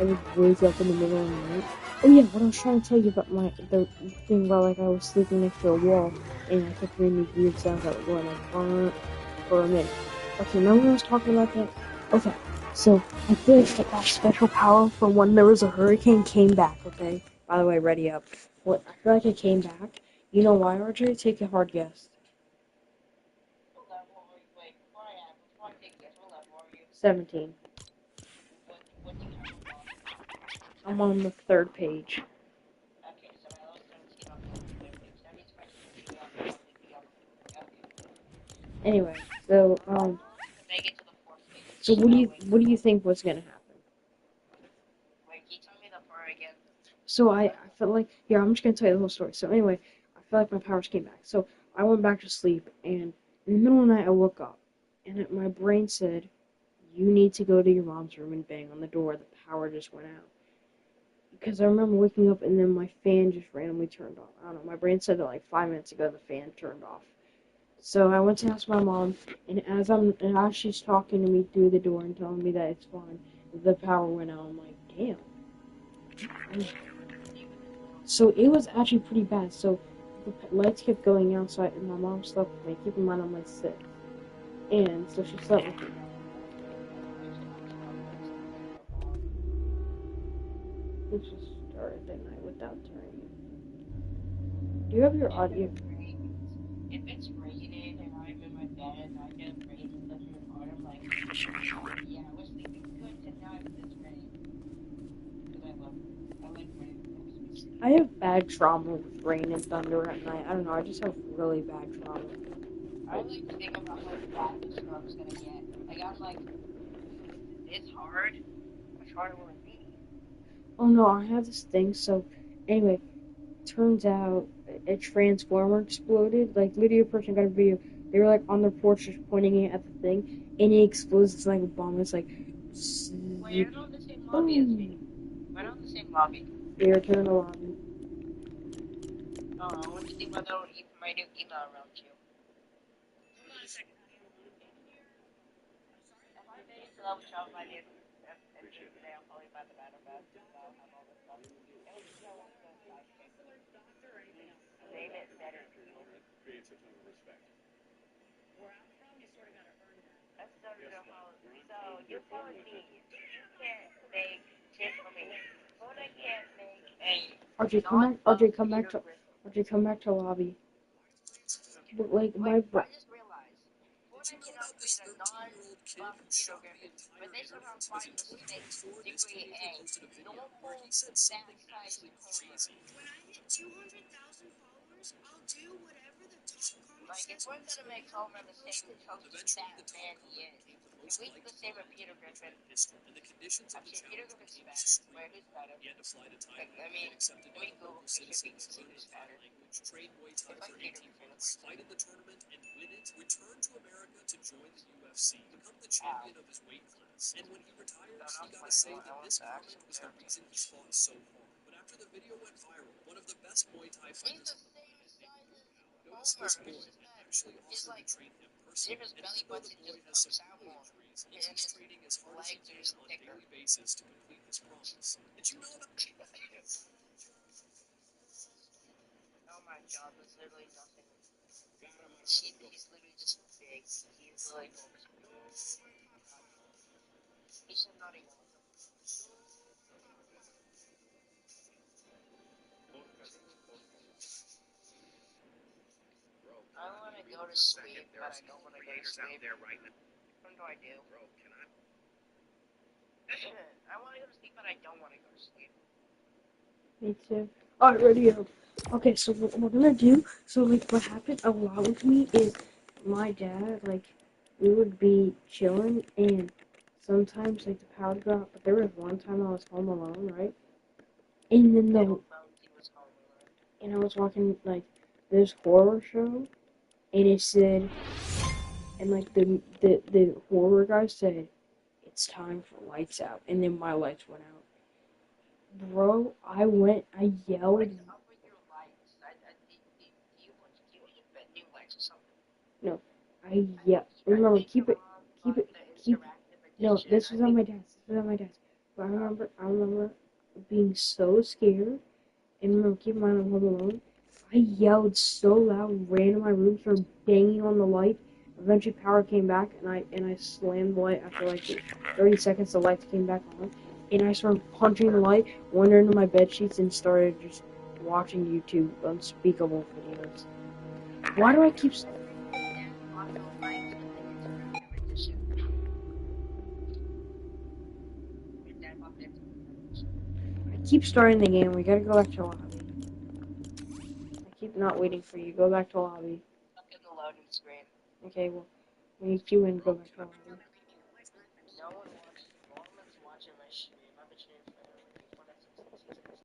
I would wake up in the middle of the night. Oh yeah, what I was trying to tell you about the thing about, like, I was sleeping next to a wall and I kept hearing these weird sounds that were going like for a minute. Okay, remember when I was talking about that? Okay, so I feel like that special power for when there was a hurricane came back. Okay, by the way, ready up. What I feel like it came back. You know why, RJ? Take a hard guess. What level are you? Wait, before I take guess, what level are you? 17. What do you have unlocked? I'm on the third page. Okay, so my level 17 on the third page. That means my security will probably be on the fourth. Okay. Anyway, so To make it to the fourth page. so what do you think was gonna happen? Wait, can you tell me the part again? So I felt like, yeah, I'm just gonna tell you the whole story. So anyway, I felt like my powers came back. So I went back to sleep, and in the middle of the night I woke up, and my brain said, "You need to go to your mom's room and bang on the door. The power just went out." Because I remember waking up and then my fan just randomly turned off. I don't know. My brain said that like 5 minutes ago the fan turned off. So I went to ask my mom, and as she's talking to me through the door and telling me that it's fine, the power went out. I'm like, damn. So it was actually pretty bad. So the lights kept going out, and my mom slept with me. Keep in mind I'm like 6, and so she slept with me. Let's just start the night without turning. Do you have your audio? If it's raining and I'm in my bed and I get rain and thunder and hard, I'm like, yeah, I was sleeping good tonight with this rain. Because I like rain. I have bad trauma with rain and thunder at night. I don't know. I just have really bad trauma. I like to think about how bad this storm's gonna get. Like, I'm like, if it's this hard, how much harder will it be? Oh no, I have this thing. So anyway, turns out a transformer exploded. Like, video person got a video. They were like on their porch just pointing it at the thing, and it explodes. It's like a bomb. It's like, Wait, you're not in the same lobby as me. boom. We're not in the same lobby. They're in the lobby. Oh, I want to see whether I'll even my new email around you. If I made it to level 12 by the end of today, I'll probably buy the battle pass because I'll have all this stuff. And yeah, I want to go sidekick. Name it better deal. That's so so you're telling me you can't make shit for me. But I can't make a RJ, come back. RJ, come back to lobby. But like Wait, my I just realized. Fortnite cannot create a non-buff Peter Griffin, but they somehow find the snake degree A. Normal that size coin. Like, if we're gonna make Homer the same chunky fat man he is, at least the same with Peter Griffin. Actually, Peter Griffin's better. Wait, who's better? Like, let me Google picture of you and see who's better. It's like Peter Griffin. Ow. Don't know if I want to actually do. He's the same size as Homer. It's just that his like near his belly button just pokes out more, and his legs are just thicker. Oh my god, that's literally nothing. He's literally just big. He's literally bulky. He's just not a yellow. I want to go to sleep, but I don't want to go to sleep. What do I do? I want to go to sleep, but I don't want to go to sleep. Me too. Alright, ready up. Okay, so what we're gonna do, so like what happened a lot with me is my dad, like, we would be chilling and sometimes like the power would go out, but there was one time I was home alone, right? And then the and I was watching like this horror show and it said and like the horror guy said, it's time for lights out and then my lights went out. Bro, I yelled. No, remember, keep it, keep. No, this was on my desk. This was on my desk. But I remember being so scared. And remember, keep in mind, I'm home alone. I yelled so loud, ran in my room, started banging on the light. Eventually, power came back, and I slammed the light. After like 30 seconds, the lights came back on, and I started punching the light, went under my bed sheets, and started just watching YouTube unspeakable videos. Why do I keep? I keep starting the game. We gotta go back to lobby. I keep not waiting for you. Go back to lobby. Look in the loading screen. Okay, well, we need you in. Go back to lobby.